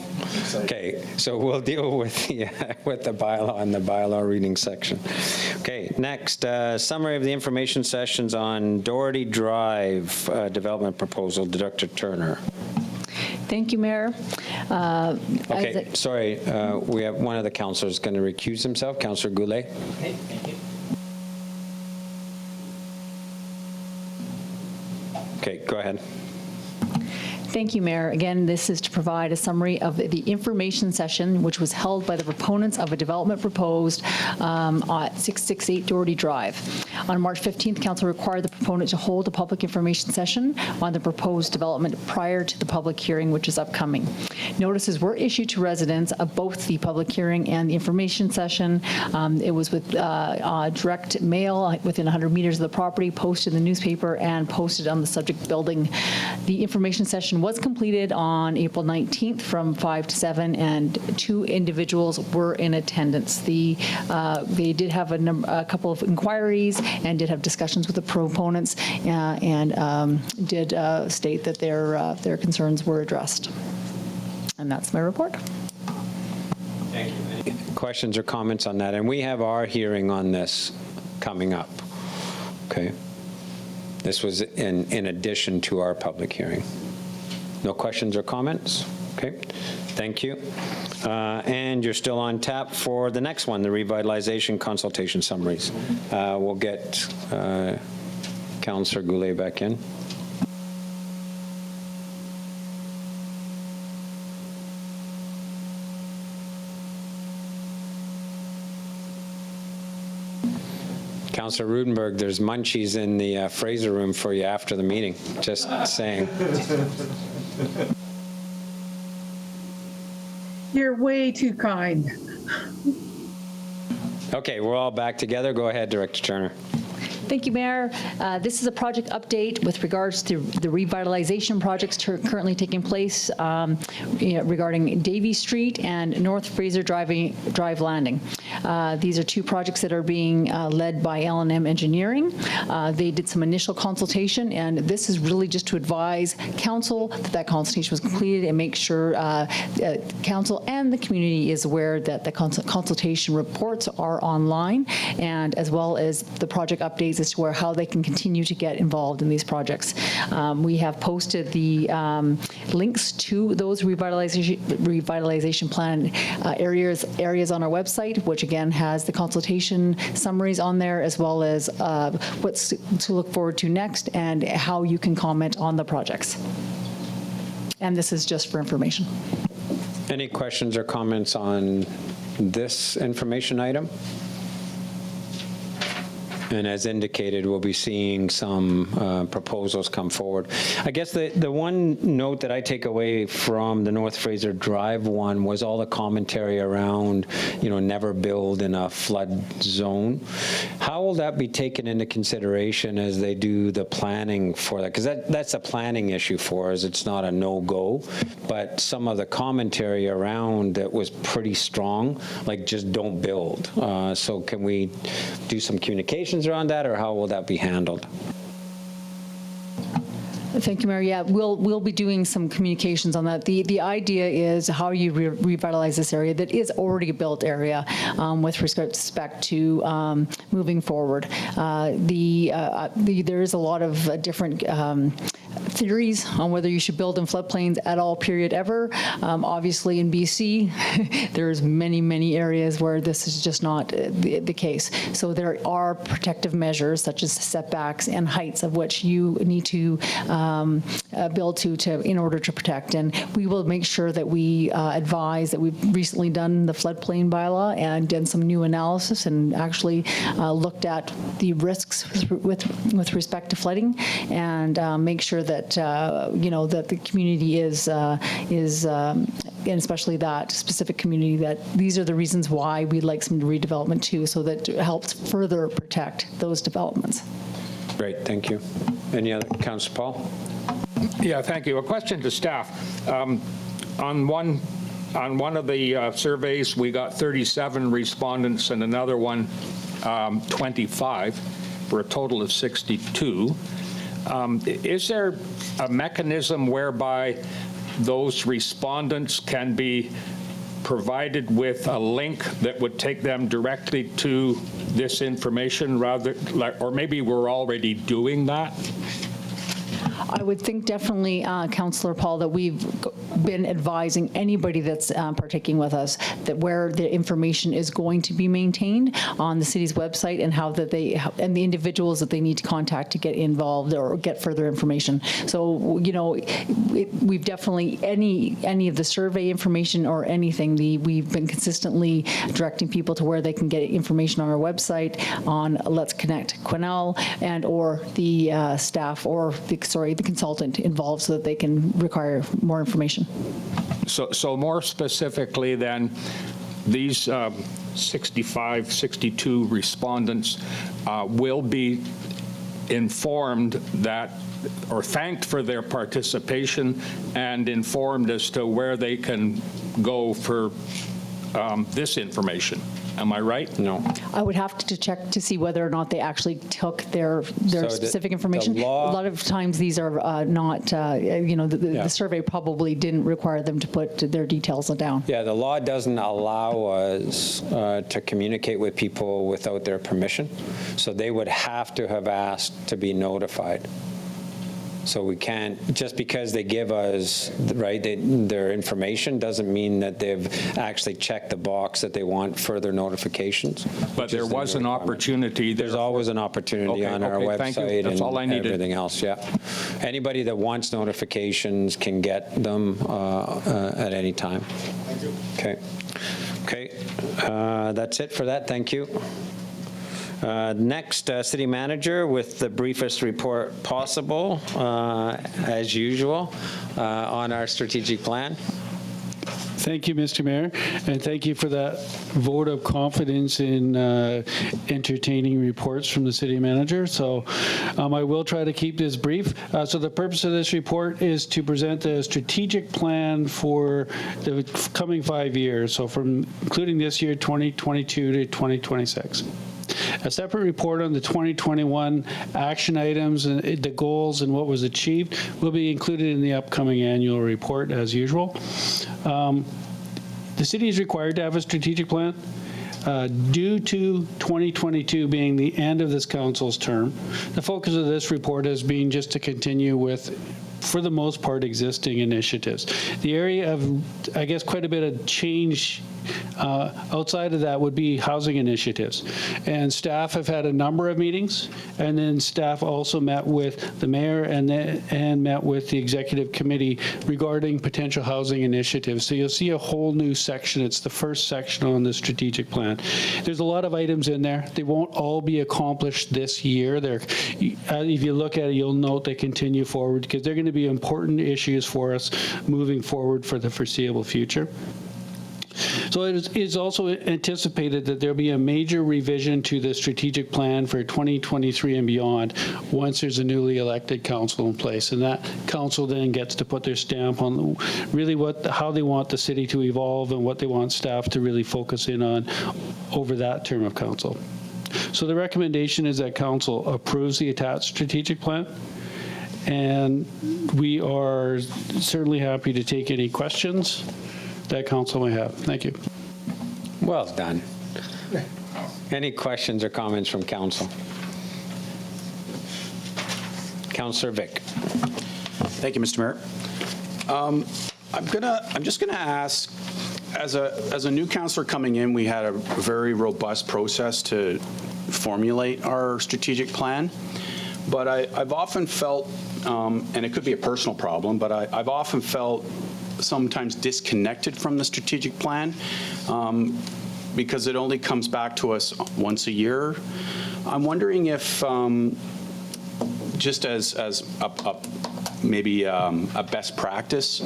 Okay, so we'll deal with the bylaw and the bylaw reading section. Okay, next, summary of the information sessions on Doherty Drive development proposal, Dr. Turner. Thank you, Mayor. Okay, sorry, we have one of the councillors going to recuse himself, Councillor Goulet. Okay, thank you. Okay, go ahead. Thank you, Mayor. Again, this is to provide a summary of the information session, which was held by the proponents of a development proposed at 668 Doherty Drive. On March 15th, Council required the proponent to hold a public information session on the proposed development prior to the public hearing, which is upcoming. Notices were issued to residents of both the public hearing and the information session. It was with direct mail within 100 meters of the property, posted in the newspaper, and posted on the subject building. The information session was completed on April 19th from 5 to 7, and 2 individuals were in attendance. They did have a couple of inquiries and did have discussions with the proponents, and did state that their concerns were addressed. And that's my report. Thank you. Questions or comments on that? And we have our hearing on this coming up. Okay. This was in addition to our public hearing. No questions or comments? Okay, thank you. And you're still on tap for the next one, the revitalization consultation summaries. We'll get Councillor Goulet back in. Councillor Rudenberg, there's munchies in the Fraser room for you after the meeting, just saying. You're way too kind. Okay, we're all back together. Go ahead, Director Turner. Thank you, Mayor. This is a project update with regards to the revitalization projects currently taking place regarding Davie Street and North Fraser Drive Landing. These are two projects that are being led by L&M Engineering. They did some initial consultation, and this is really just to advise council that consultation was completed and make sure council and the community is aware that the consultation reports are online, and as well as the project updates as to how they can continue to get involved in these projects. We have posted the links to those revitalization plan areas on our website, which again has the consultation summaries on there, as well as what's to look forward to next and how you can comment on the projects. And this is just for information. Any questions or comments on this information item? And as indicated, we'll be seeing some proposals come forward. I guess the one note that I take away from the North Fraser Drive one was all the commentary around, never build in a flood zone. How will that be taken into consideration as they do the planning for that? Because that's a planning issue for us. It's not a no-go, but some of the commentary around it was pretty strong, like just don't build. So can we do some communications around that, or how will that be handled? Thank you, Mayor. Yeah, we'll be doing some communications on that. The idea is how you revitalize this area that is already a built area with respect to moving forward. There is a lot of different theories on whether you should build in floodplains at all, period, ever. Obviously, in BC, there's many areas where this is just not the case. So there are protective measures such as setbacks and heights of which you need to build to in order to protect. And we will make sure that we advise that we've recently done the floodplain bylaw and done some new analysis and actually looked at the risks with respect to flooding, and make sure that that the community is and especially that specific community, that these are the reasons why we'd like some redevelopment too, so that it helps further protect those developments. Great, thank you. Any other, Councillor Paul? Yeah, thank you. A question to staff. On one of the surveys, we got 37 respondents, and another one 25, for a total of 62. Is there a mechanism whereby those respondents can be provided with a link that would take them directly to this information, or maybe we're already doing that? I would think definitely, Councillor Paul, that we've been advising anybody that's partaking with us that where the information is going to be maintained on the city's website, and how that and the individuals that they need to contact to get involved or get further information. So, we've definitely, any of the survey information or anything, we've been consistently directing people to where they can get information on our website, on Let's Connect Quesnel, and or the staff or the consultant involved, so that they can require more information. So more specifically then, these 65, 62 respondents will be informed that, or thanked for their participation, and informed as to where they can go for this information. Am I right? No. I would have to check to see whether or not they actually took their specific information. The law, a lot of times these are not, the survey probably didn't require them to put their details down. Yeah, the law doesn't allow us to communicate with people without their permission. So they would have to have asked to be notified. So we can't, just because they give us, their information doesn't mean that they've actually checked the box that they want further notifications. But there was an opportunity. There's always an opportunity on our website That's all I and needed. everything else, yeah. Anybody that wants notifications can get them at any time. Thank you. Okay, that's it for that, thank you. Next, City Manager with the briefest report possible, as usual, on our strategic plan. Thank you, Mr. Mayor, and thank you for that vote of confidence in entertaining reports from the city manager. So I will try to keep this brief. So the purpose of this report is to present a strategic plan for the coming 5 years, so from including this year, 2022 to 2026. A separate report on the 2021 action items, and the goals and what was achieved will be included in the upcoming annual report as usual. The city is required to have a strategic plan. Due to 2022 being the end of this council's term, the focus of this report has been just to continue with, for the most part, existing initiatives. The area of, I guess, quite a bit of change outside of that would be housing initiatives. And staff have had a number of meetings, and then staff also met with the mayor and met with the executive committee regarding potential housing initiatives. So you'll see a whole new section. It's the first section on the strategic plan. There's a lot of items in there. They won't all be accomplished this year. If you look at it, you'll note they continue forward because they're going to be important issues for us moving forward for the foreseeable future. So it is also anticipated that there'll be a major revision to the strategic plan for 2023 and beyond once there's a newly elected council in place. And that council then gets to put their stamp on really how they want the city to evolve and what they want staff to really focus in on over that term of council. So the recommendation is that council approves the attached strategic plan. And we are certainly happy to take any questions that council may have. Thank you. Well done. Any questions or comments from council? Councillor Vic. Thank you, Mr. Mayor. I'm just gonna ask, as a new councillor coming in, we had a very robust process to formulate our strategic plan. But I've often felt, and it could be a personal problem, but I've often felt sometimes disconnected from the strategic plan because it only comes back to us once a year. I'm wondering if, just as maybe a best practice,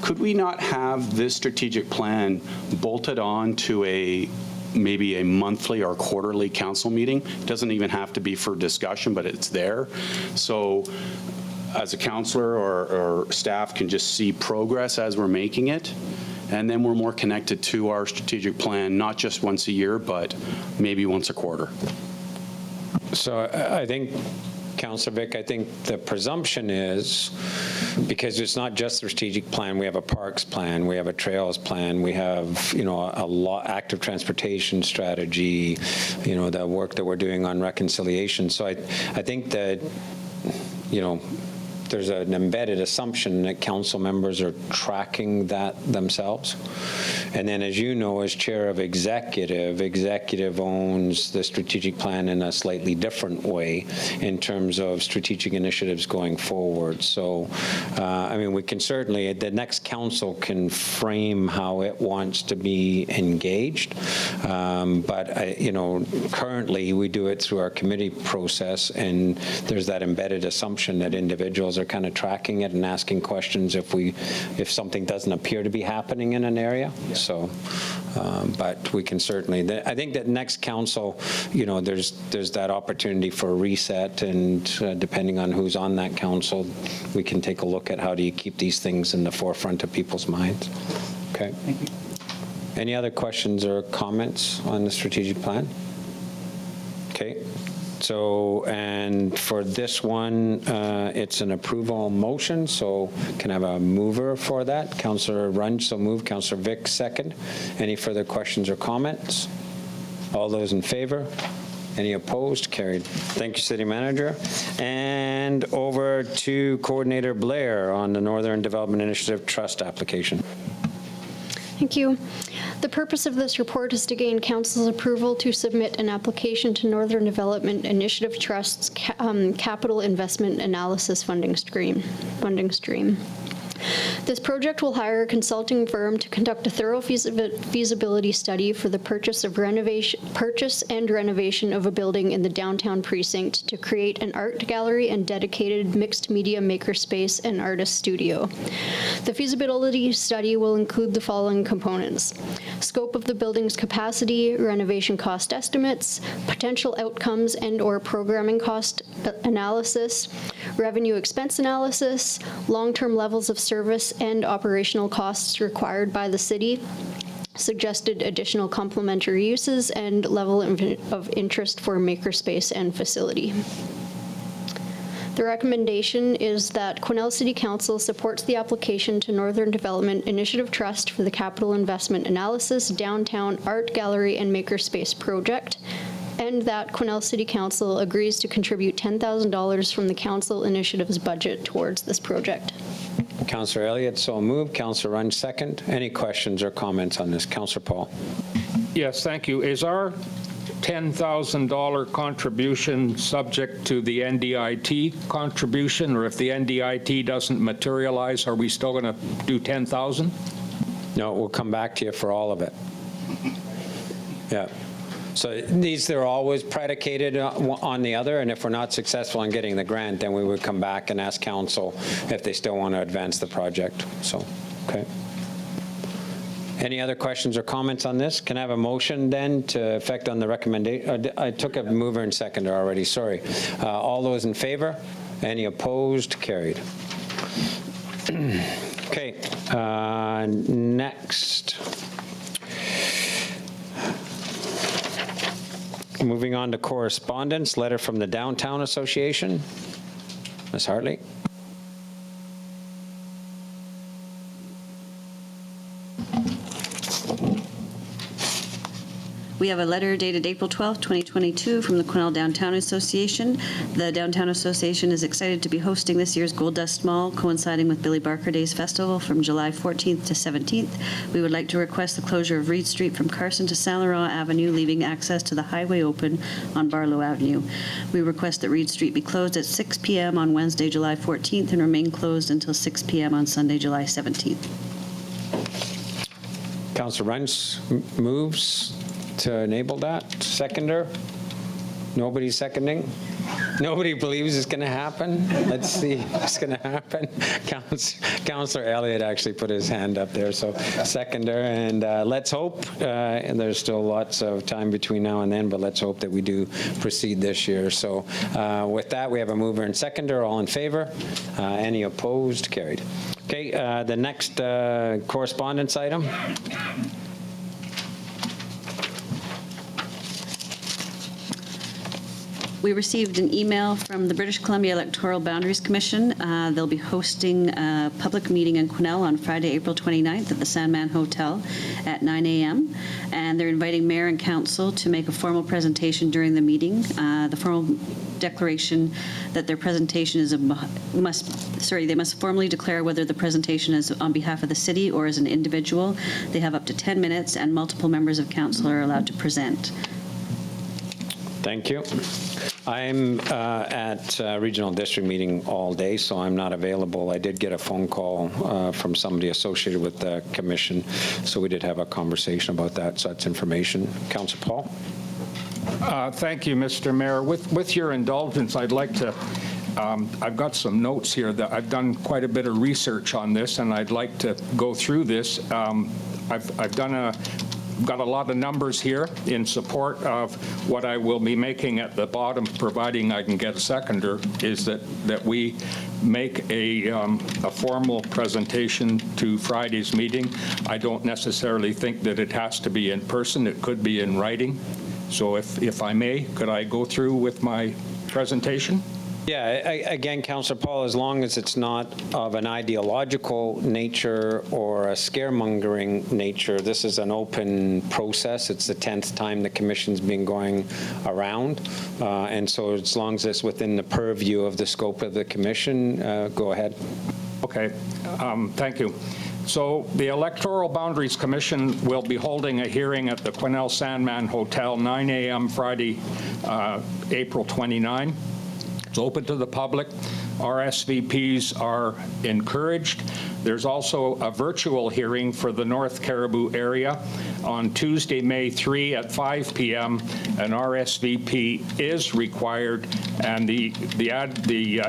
could we not have this strategic plan bolted on to maybe a monthly or quarterly council meeting? It doesn't even have to be for discussion, but it's there. So as a councillor or staff can just see progress as we're making it, and then we're more connected to our strategic plan, not just once a year, but maybe once a quarter. So I think, Councillor Vic, I think the presumption is, because it's not just the strategic plan, we have a parks plan, we have a trails plan, we have, a active transportation strategy, the work that we're doing on reconciliation. So I think that, there's an embedded assumption that council members are tracking that themselves. And then, as you know, as chair of executive owns the strategic plan in a slightly different way in terms of strategic initiatives going forward. So, we can certainly, the next council can frame how it wants to be engaged. But, currently we do it through our committee process, and there's that embedded assumption that individuals are kind of tracking it and asking questions if something doesn't appear to be happening in an area. Yeah. So, but we can certainly, I think that next council, there's that opportunity for a reset, and depending on who's on that council, we can take a look at how do you keep these things in the forefront of people's minds. Okay. Thank you. Any other questions or comments on the strategic plan? Okay. So, and for this one, it's an approval motion, so can I have a mover for that? Councillor Runge, so move. Councillor Vic, second. Any further questions or comments? All those in favor? Any opposed? Carried. Thank you, City Manager. And over to Coordinator Blair on the Northern Development Initiative Trust application. Thank you. The purpose of this report is to gain Council's approval to submit an application to Northern Development Initiative Trust's Capital Investment Analysis funding stream. This project will hire a consulting firm to conduct a thorough feasibility study for the purchase and renovation of a building in the downtown precinct to create an art gallery and dedicated mixed media makerspace and artist studio. The feasibility study will include the following components: scope of the building's capacity, renovation cost estimates, potential outcomes and/or programming cost analysis, revenue expense analysis, long-term levels of service and operational costs required by the city, suggested additional complementary uses, and level of interest for makerspace and facility. The recommendation is that Quesnel City Council supports the application to Northern Development Initiative Trust for the Capital Investment Analysis Downtown Art Gallery and Makerspace Project, and that Quesnel City Council agrees to contribute $10,000 from the council initiative's budget towards this project. Councillor Elliott, so moved. Councillor Runge, second. Any questions or comments on this? Councillor Paul. Yes, thank you. Is our $10,000 contribution subject to the NDIT contribution, or if the NDIT doesn't materialize, are we still going to do 10,000? No, we'll come back to you for all of it. Yeah. So they're always predicated on the other, and if we're not successful in getting the grant, then we would come back and ask council if they still want to advance the project. So, okay. Any other questions or comments on this? Can I have a motion then to effect on the recommendation? I took a mover and seconder already, sorry. All those in favor? Any opposed? Carried. Okay, next. Moving on to correspondence, letter from the Downtown Association. Ms. Hartley. We have a letter dated April 12, 2022 from the Quesnel Downtown Association. The Downtown Association is excited to be hosting this year's Gold Dust Mall, coinciding with Billy Barker Days Festival from July 14th to 17th. We would like to request the closure of Reed Street from Carson to Saint Laurent Avenue, leaving access to the highway open on Barlow Avenue. We request that Reed Street be closed at 6 p.m. on Wednesday, July 14th, and remain closed until 6 p.m. on Sunday, July 17th. Councillor Runge moves to enable that. Seconder? Nobody's seconding? Nobody believes it's going to happen? Let's see what's going to happen. Councillor Elliott actually put his hand up there, so seconder, and let's hope, and there's still lots of time between now and then, but let's hope that we do proceed this year. So with that, we have a mover and seconder. All in favor? Any opposed? Carried. Okay, the next correspondence item. We received an email from the British Columbia Electoral Boundaries Commission. They'll be hosting a public meeting in Quesnel on Friday, April 29th at the Sandman Hotel at 9 a.m. And they're inviting Mayor and Council to make a formal presentation during the meeting. The formal declaration that their presentation is they must formally declare whether the presentation is on behalf of the city or as an individual. They have up to 10 minutes, and multiple members of council are allowed to present. Thank you. I'm at regional district meeting all day, so I'm not available. I did get a phone call from somebody associated with the commission, so we did have a conversation about that, so that's information. Councillor Paul? Thank you, Mr. Mayor. With your indulgence, I'd like to, I've got some notes here that I've done quite a bit of research on this, and I'd like to go through this. I've got a lot of numbers here in support of what I will be making at the bottom, providing I can get a seconder, is that we make a formal presentation to Friday's meeting. I don't necessarily think that it has to be in person. It could be in writing. So if I may, could I go through with my presentation? Yeah, again, Councillor Paul, as long as it's not of an ideological nature or a scaremongering nature, this is an open process. It's the 10th time the commission's been going around. And so as long as it's within the purview of the scope of the commission, go ahead. Okay, thank you. So the Electoral Boundaries Commission will be holding a hearing at the Quesnel Sandman Hotel, 9 a.m. Friday, April 29. It's open to the public. RSVPs are encouraged. There's also a virtual hearing for the North Caribou area on Tuesday, May 3 at 5 p.m. An RSVP is required, and the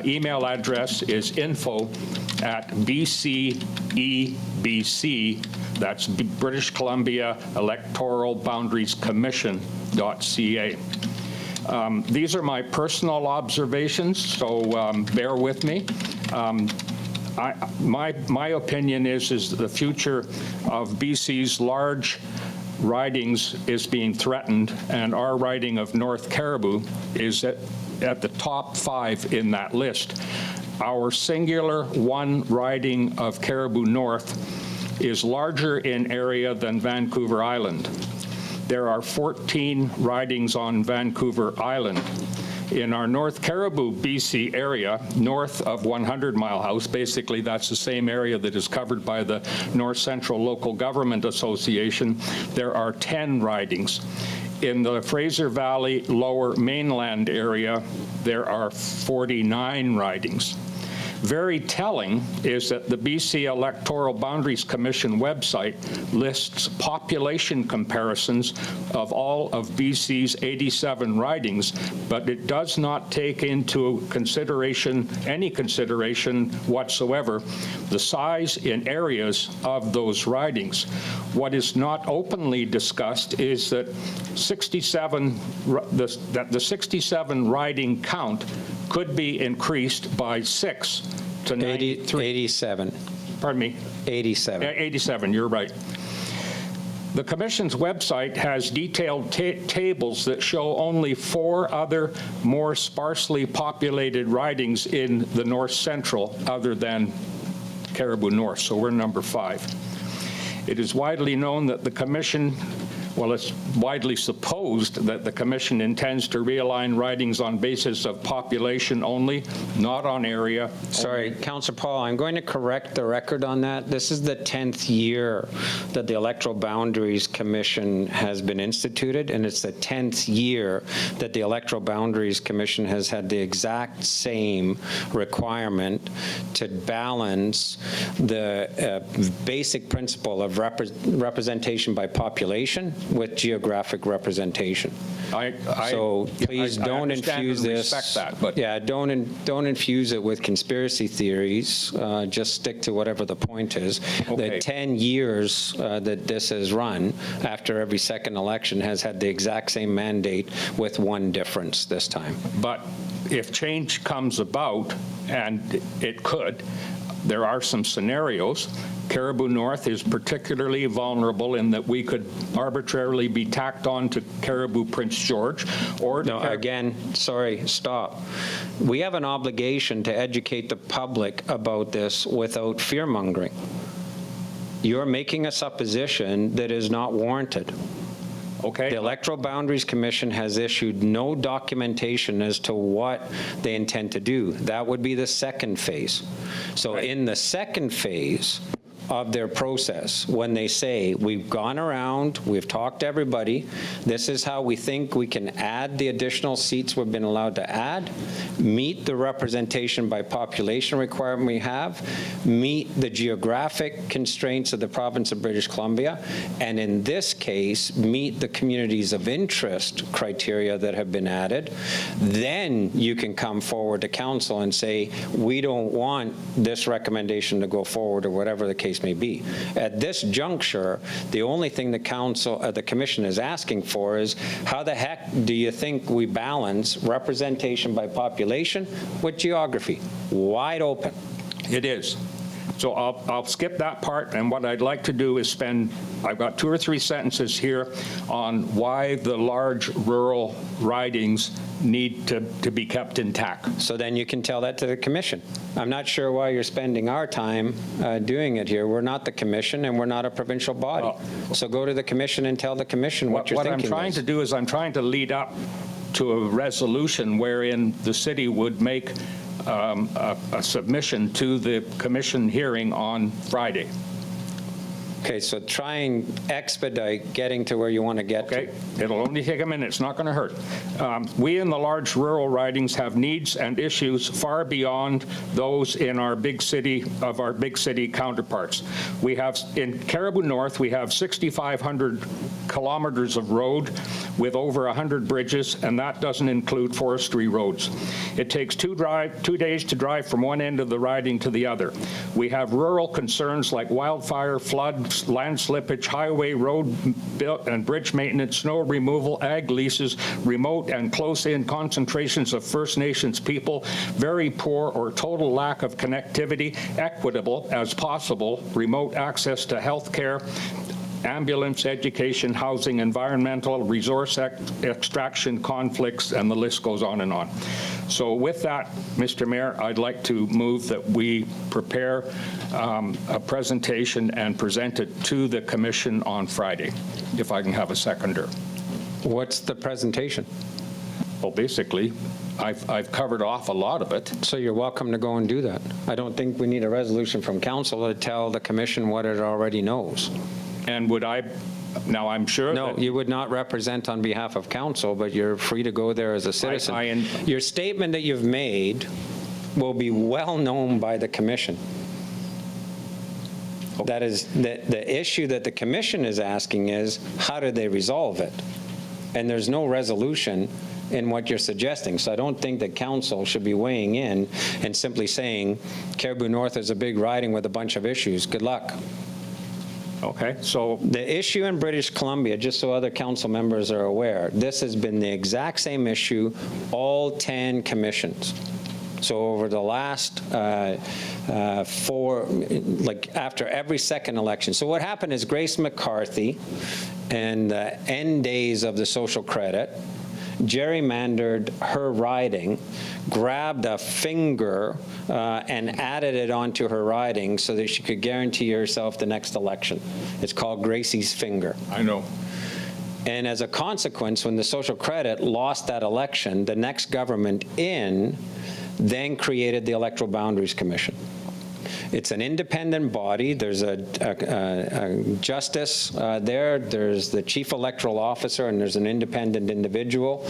email address is info@BCEBC, that's British Columbia Electoral Boundaries Commission.ca. These are my personal observations, so bear with me. My opinion is the future of BC's large ridings is being threatened, and our riding of North Caribou is at the top 5 in that list. Our singular one riding of Caribou North is larger in area than Vancouver Island. There are 14 ridings on Vancouver Island. In our North Caribou, BC area, north of 100 Mile House, basically that's the same area that is covered by the North Central Local Government Association, there are 10 ridings. In the Fraser Valley Lower Mainland area, there are 49 ridings. Very telling is that the BC Electoral Boundaries Commission website lists population comparisons of all of BC's 87 ridings, but it does not take into consideration, any consideration whatsoever, the size in areas of those ridings. What is not openly discussed is that the 67 riding count could be increased by 6 to 93. 87. Pardon me? 87. 87, you're right. The Commission's website has detailed tables that show only 4 other more sparsely populated ridings in the North Central other than Caribou North, so we're number 5. It is widely known that the Commission, well, it's widely supposed that the Commission intends to realign ridings on basis of population only, not on area. Sorry, Councillor Paul, I'm going to correct the record on that. This is the 10th year that the Electoral Boundaries Commission has been instituted, and it's the 10th year that the Electoral Boundaries Commission has had the exact same requirement to balance the basic principle of representation by population with geographic representation. So please don't infuse this. Respect that, but yeah, don't infuse it with conspiracy theories. Just stick to whatever the point is. Okay. The 10 years that this has run after every second election has had the exact same mandate with one difference this time. But if change comes about, and it could, there are some scenarios. Caribou North is particularly vulnerable in that we could arbitrarily be tacked on to Caribou Prince George or... No, again, sorry, stop. We have an obligation to educate the public about this without fear-mongering. You're making a supposition that is not warranted. Okay. The Electoral Boundaries Commission has issued no documentation as to what they intend to do. That would be the second phase. So in the second phase of their process, when they say, we've gone around, we've talked to everybody, this is how we think we can add the additional seats we've been allowed to add, meet the representation by population requirement we have, meet the geographic constraints of the province of British Columbia, and in this case, meet the communities of interest criteria that have been added, then you can come forward to council and say, we don't want this recommendation to go forward, or whatever the case may be. At this juncture, the only thing the commission is asking for is, how the heck do you think we balance representation by population with geography? Wide open. It is. So I'll skip that part, and what I'd like to do is I've got 2 or 3 sentences here on why the large rural ridings need to be kept intact. So then you can tell that to the commission. I'm not sure why you're spending our time doing it here. We're not the commission, and we're not a provincial body. So go to the commission and tell the commission what you're thinking. What I'm trying to do is I'm trying to lead up to a resolution wherein the city would make a submission to the commission hearing on Friday. Okay, so try and expedite getting to where you want to get to. Okay, it'll only take a minute, it's not going to hurt. We in the large rural ridings have needs and issues far beyond those in our big city counterparts. We have, in Caribou North, we have 6,500 kilometers of road with over 100 bridges, and that doesn't include forestry roads. It takes 2 days to drive from one end of the riding to the other. We have rural concerns like wildfire, flood, land slippage, highway, road and bridge maintenance, snow removal, ag leases, remote and close-in concentrations of First Nations people, very poor or total lack of connectivity, equitable as possible, remote access to health care, ambulance, education, housing, environmental, resource extraction, conflicts, and the list goes on and on. So with that, Mr. Mayor, I'd like to move that we prepare a presentation and present it to the commission on Friday, if I can have a seconder. What's the presentation? Well, basically, I've covered off a lot of it. So you're welcome to go and do that. I don't think we need a resolution from council to tell the commission what it already knows. And would I, now I'm sure No, that you would not represent on behalf of council, but you're free to go there as a citizen. Your statement that you've made will be well known by the commission. That is, the issue that the commission is asking is, how do they resolve it? And there's no resolution in what you're suggesting. So I don't think that council should be weighing in and simply saying, Caribou North is a big riding with a bunch of issues. Good luck. Okay, so the issue in British Columbia, just so other council members are aware, this has been the exact same issue, all 10 commissions. So over the last after every second election. So what happened is Grace McCarthy and the end days of the social credit gerrymandered her riding, grabbed a finger and added it onto her riding so that she could guarantee herself the next election. It's called Gracie's finger. I know. And as a consequence, when the social credit lost that election, the next government in then created the Electoral Boundaries Commission. It's an independent body. There's a justice there. There's the chief electoral officer, and there's an independent individual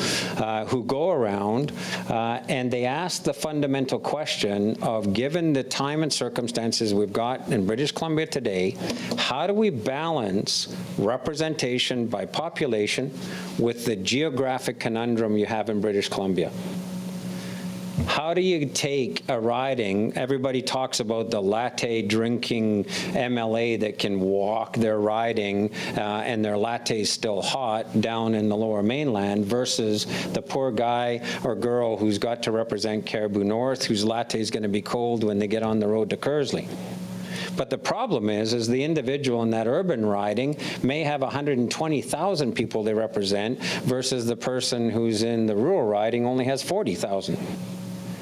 who go around and they ask the fundamental question of, given the time and circumstances we've got in British Columbia today, how do we balance representation by population with the geographic conundrum you have in British Columbia? How do you take a riding, everybody talks about the latte drinking MLA that can walk their riding and their latte is still hot down in the Lower Mainland, versus the poor guy or girl who's got to represent Caribou North, whose latte is going to be cold when they get on the road to Kersley. But the problem is the individual in that urban riding may have 120,000 people they represent, versus the person who's in the rural riding only has 40,000.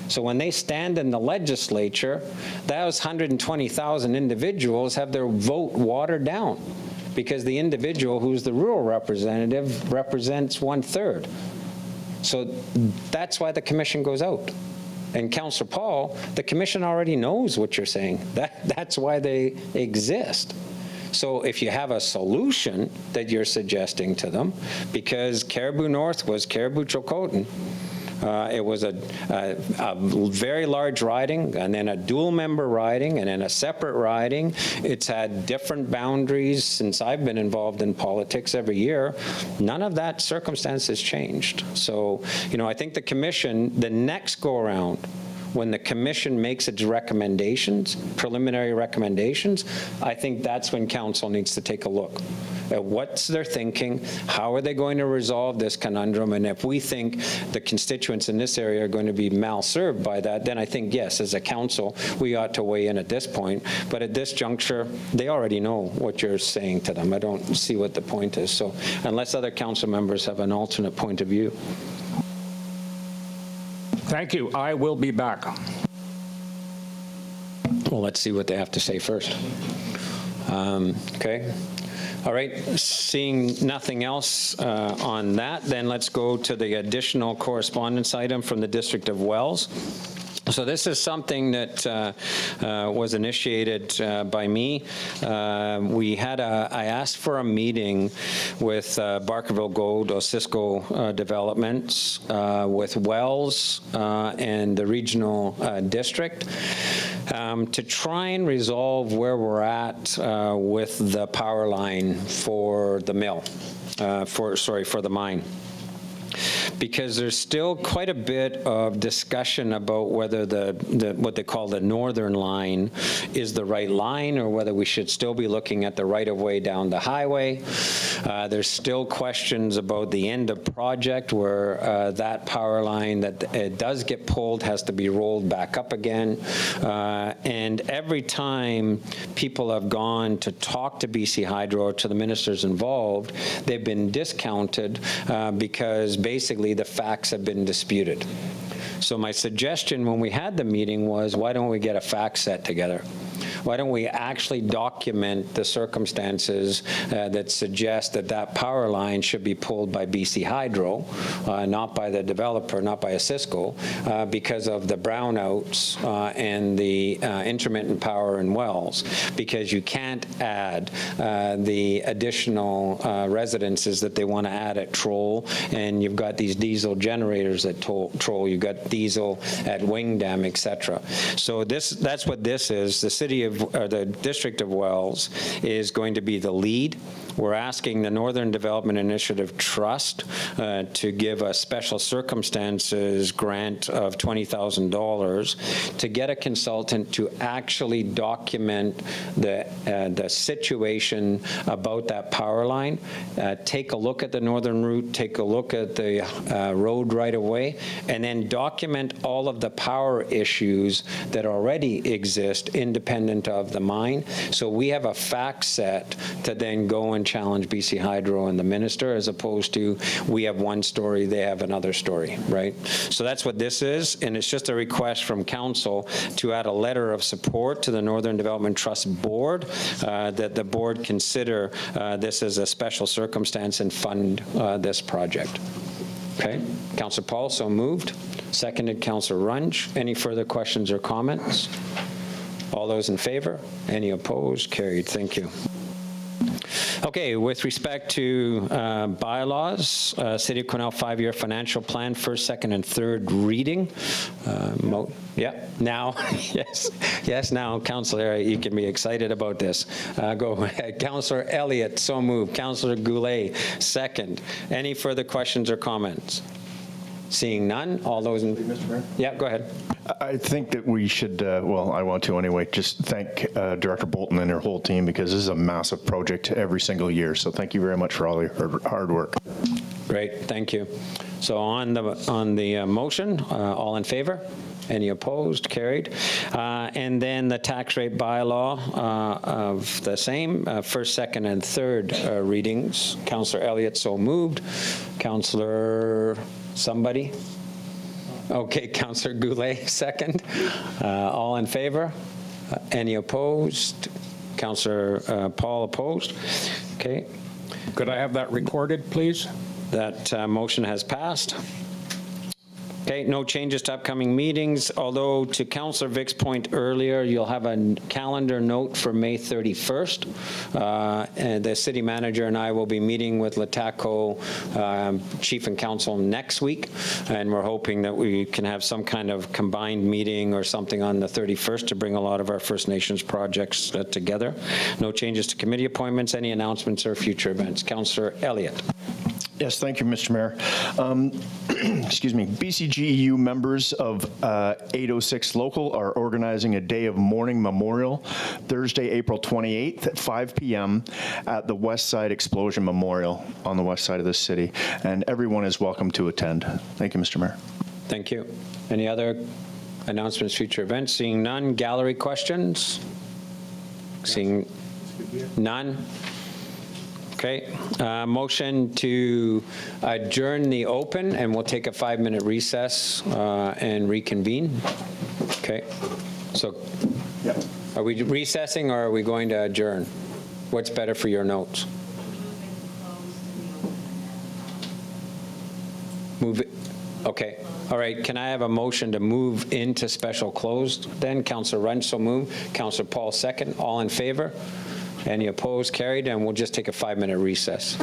So when they stand in the legislature, those 120,000 individuals have their vote watered down, because the individual who's the rural representative represents 1/3. So that's why the commission goes out. And Councillor Paul, the commission already knows what you're saying. That's why they exist. So if you have a solution that you're suggesting to them, because Caribou North was Caribou Chilcotin, it was a very large riding, and then a dual member riding, and then a separate riding. It's had different boundaries since I've been involved in politics every year. None of that circumstance has changed. So, I think the commission, the next go around, when the commission makes its recommendations, preliminary recommendations, I think that's when council needs to take a look at what's their thinking, how are they going to resolve this conundrum, and if we think the constituents in this area are going to be mal-served by that, then I think, yes, as a council, we ought to weigh in at this point. But at this juncture, they already know what you're saying to them. I don't see what the point is. So unless other council members have an alternate point of view. Thank you. I will be back. Well, let's see what they have to say first. Okay. All right. Seeing nothing else on that, then let's go to the additional correspondence item from the District of Wells. So this is something that was initiated by me. I asked for a meeting with Barkerville Gold, Osisco Developments, with Wells and the regional district to try and resolve where we're at with the power line for the mill, for the mine. Because there's still quite a bit of discussion about whether what they call the northern line is the right line, or whether we should still be looking at the right-of-way down the highway. There's still questions about the end of project, where that power line that it does get pulled has to be rolled back up again. And every time people have gone to talk to BC Hydro or to the ministers involved, they've been discounted because basically the facts have been disputed. So my suggestion when we had the meeting was, why don't we get a fact set together? Why don't we actually document the circumstances that suggest that that power line should be pulled by BC Hydro, not by the developer, not by Osisco, because of the brownouts and the intermittent power in Wells, because you can't add the additional residences that they want to add at Troll, and you've got these diesel generators at Troll, you've got diesel at Wingdam, etc. So that's what this is. The city of, or the District of Wells is going to be the lead. We're asking the Northern Development Initiative Trust to give a special circumstances grant of $20,000 to get a consultant to actually document the situation about that power line, take a look at the northern route, take a look at the road right away, and then document all of the power issues that already exist independent of the mine. So we have a fact set to then go and challenge BC Hydro and the minister, as opposed to we have one story, they have another story, right? So that's what this is, and it's just a request from council to add a letter of support to the Northern Development Trust Board, that the board consider this as a special circumstance and fund this project. Okay, Councillor Paul, so moved. Seconded, Councillor Runge. Any further questions or comments? All those in favor? Any opposed? Carried. Thank you. Okay, with respect to bylaws, City of Quesnel 5-year financial plan, first, second, and third reading. Yeah, now, yes, now, Councillor, you can be excited about this. Go ahead. Councillor Elliott, so moved. Councillor Goulet, second. Any further questions or comments? Seeing none, all those in... Mr. Mayor? Yeah, go ahead. I think that we should, well, I want to anyway, just thank Director Bolton and her whole team, because this is a massive project every single year. So thank you very much for all your hard work. Great, thank you. So on the motion, all in favor? Any opposed? Carried. And then the tax rate bylaw of the same, first, second, and third readings. Councillor Elliott, so moved. Councillor somebody? Okay, Councillor Goulet, second. All in favor? Any opposed? Councillor Paul opposed? Okay. Could I have that recorded, please? That motion has passed. Okay, no changes to upcoming meetings, although to Councillor Vick's point earlier, you'll have a calendar note for May 31st. And the city manager and I will be meeting with LHTAKO Chief and Council next week, and we're hoping that we can have some kind of combined meeting or something on the 31st to bring a lot of our First Nations projects together. No changes to committee appointments, any announcements or future events. Councillor Elliott. Yes, thank you, Mr. Mayor. Excuse me. BCGEU members of 806 Local are organizing a day of mourning memorial Thursday, April 28th at 5 p.m. at the West Side Explosion Memorial on the west side of the city, and everyone is welcome to attend. Thank you, Mr. Mayor. Thank you. Any other announcements, future events? Seeing none. Gallery questions? Seeing none. Okay, motion to adjourn the open, and we'll take a 5-minute recess and reconvene. Okay, so are we recessing or are we going to adjourn? What's better for your notes? Move it. Okay, all right, can I have a motion to move into special closed then? Councillor Runge, so move. Councillor Paul, second. All in favor? Any opposed? Carried, and we'll just take a 5-minute recess.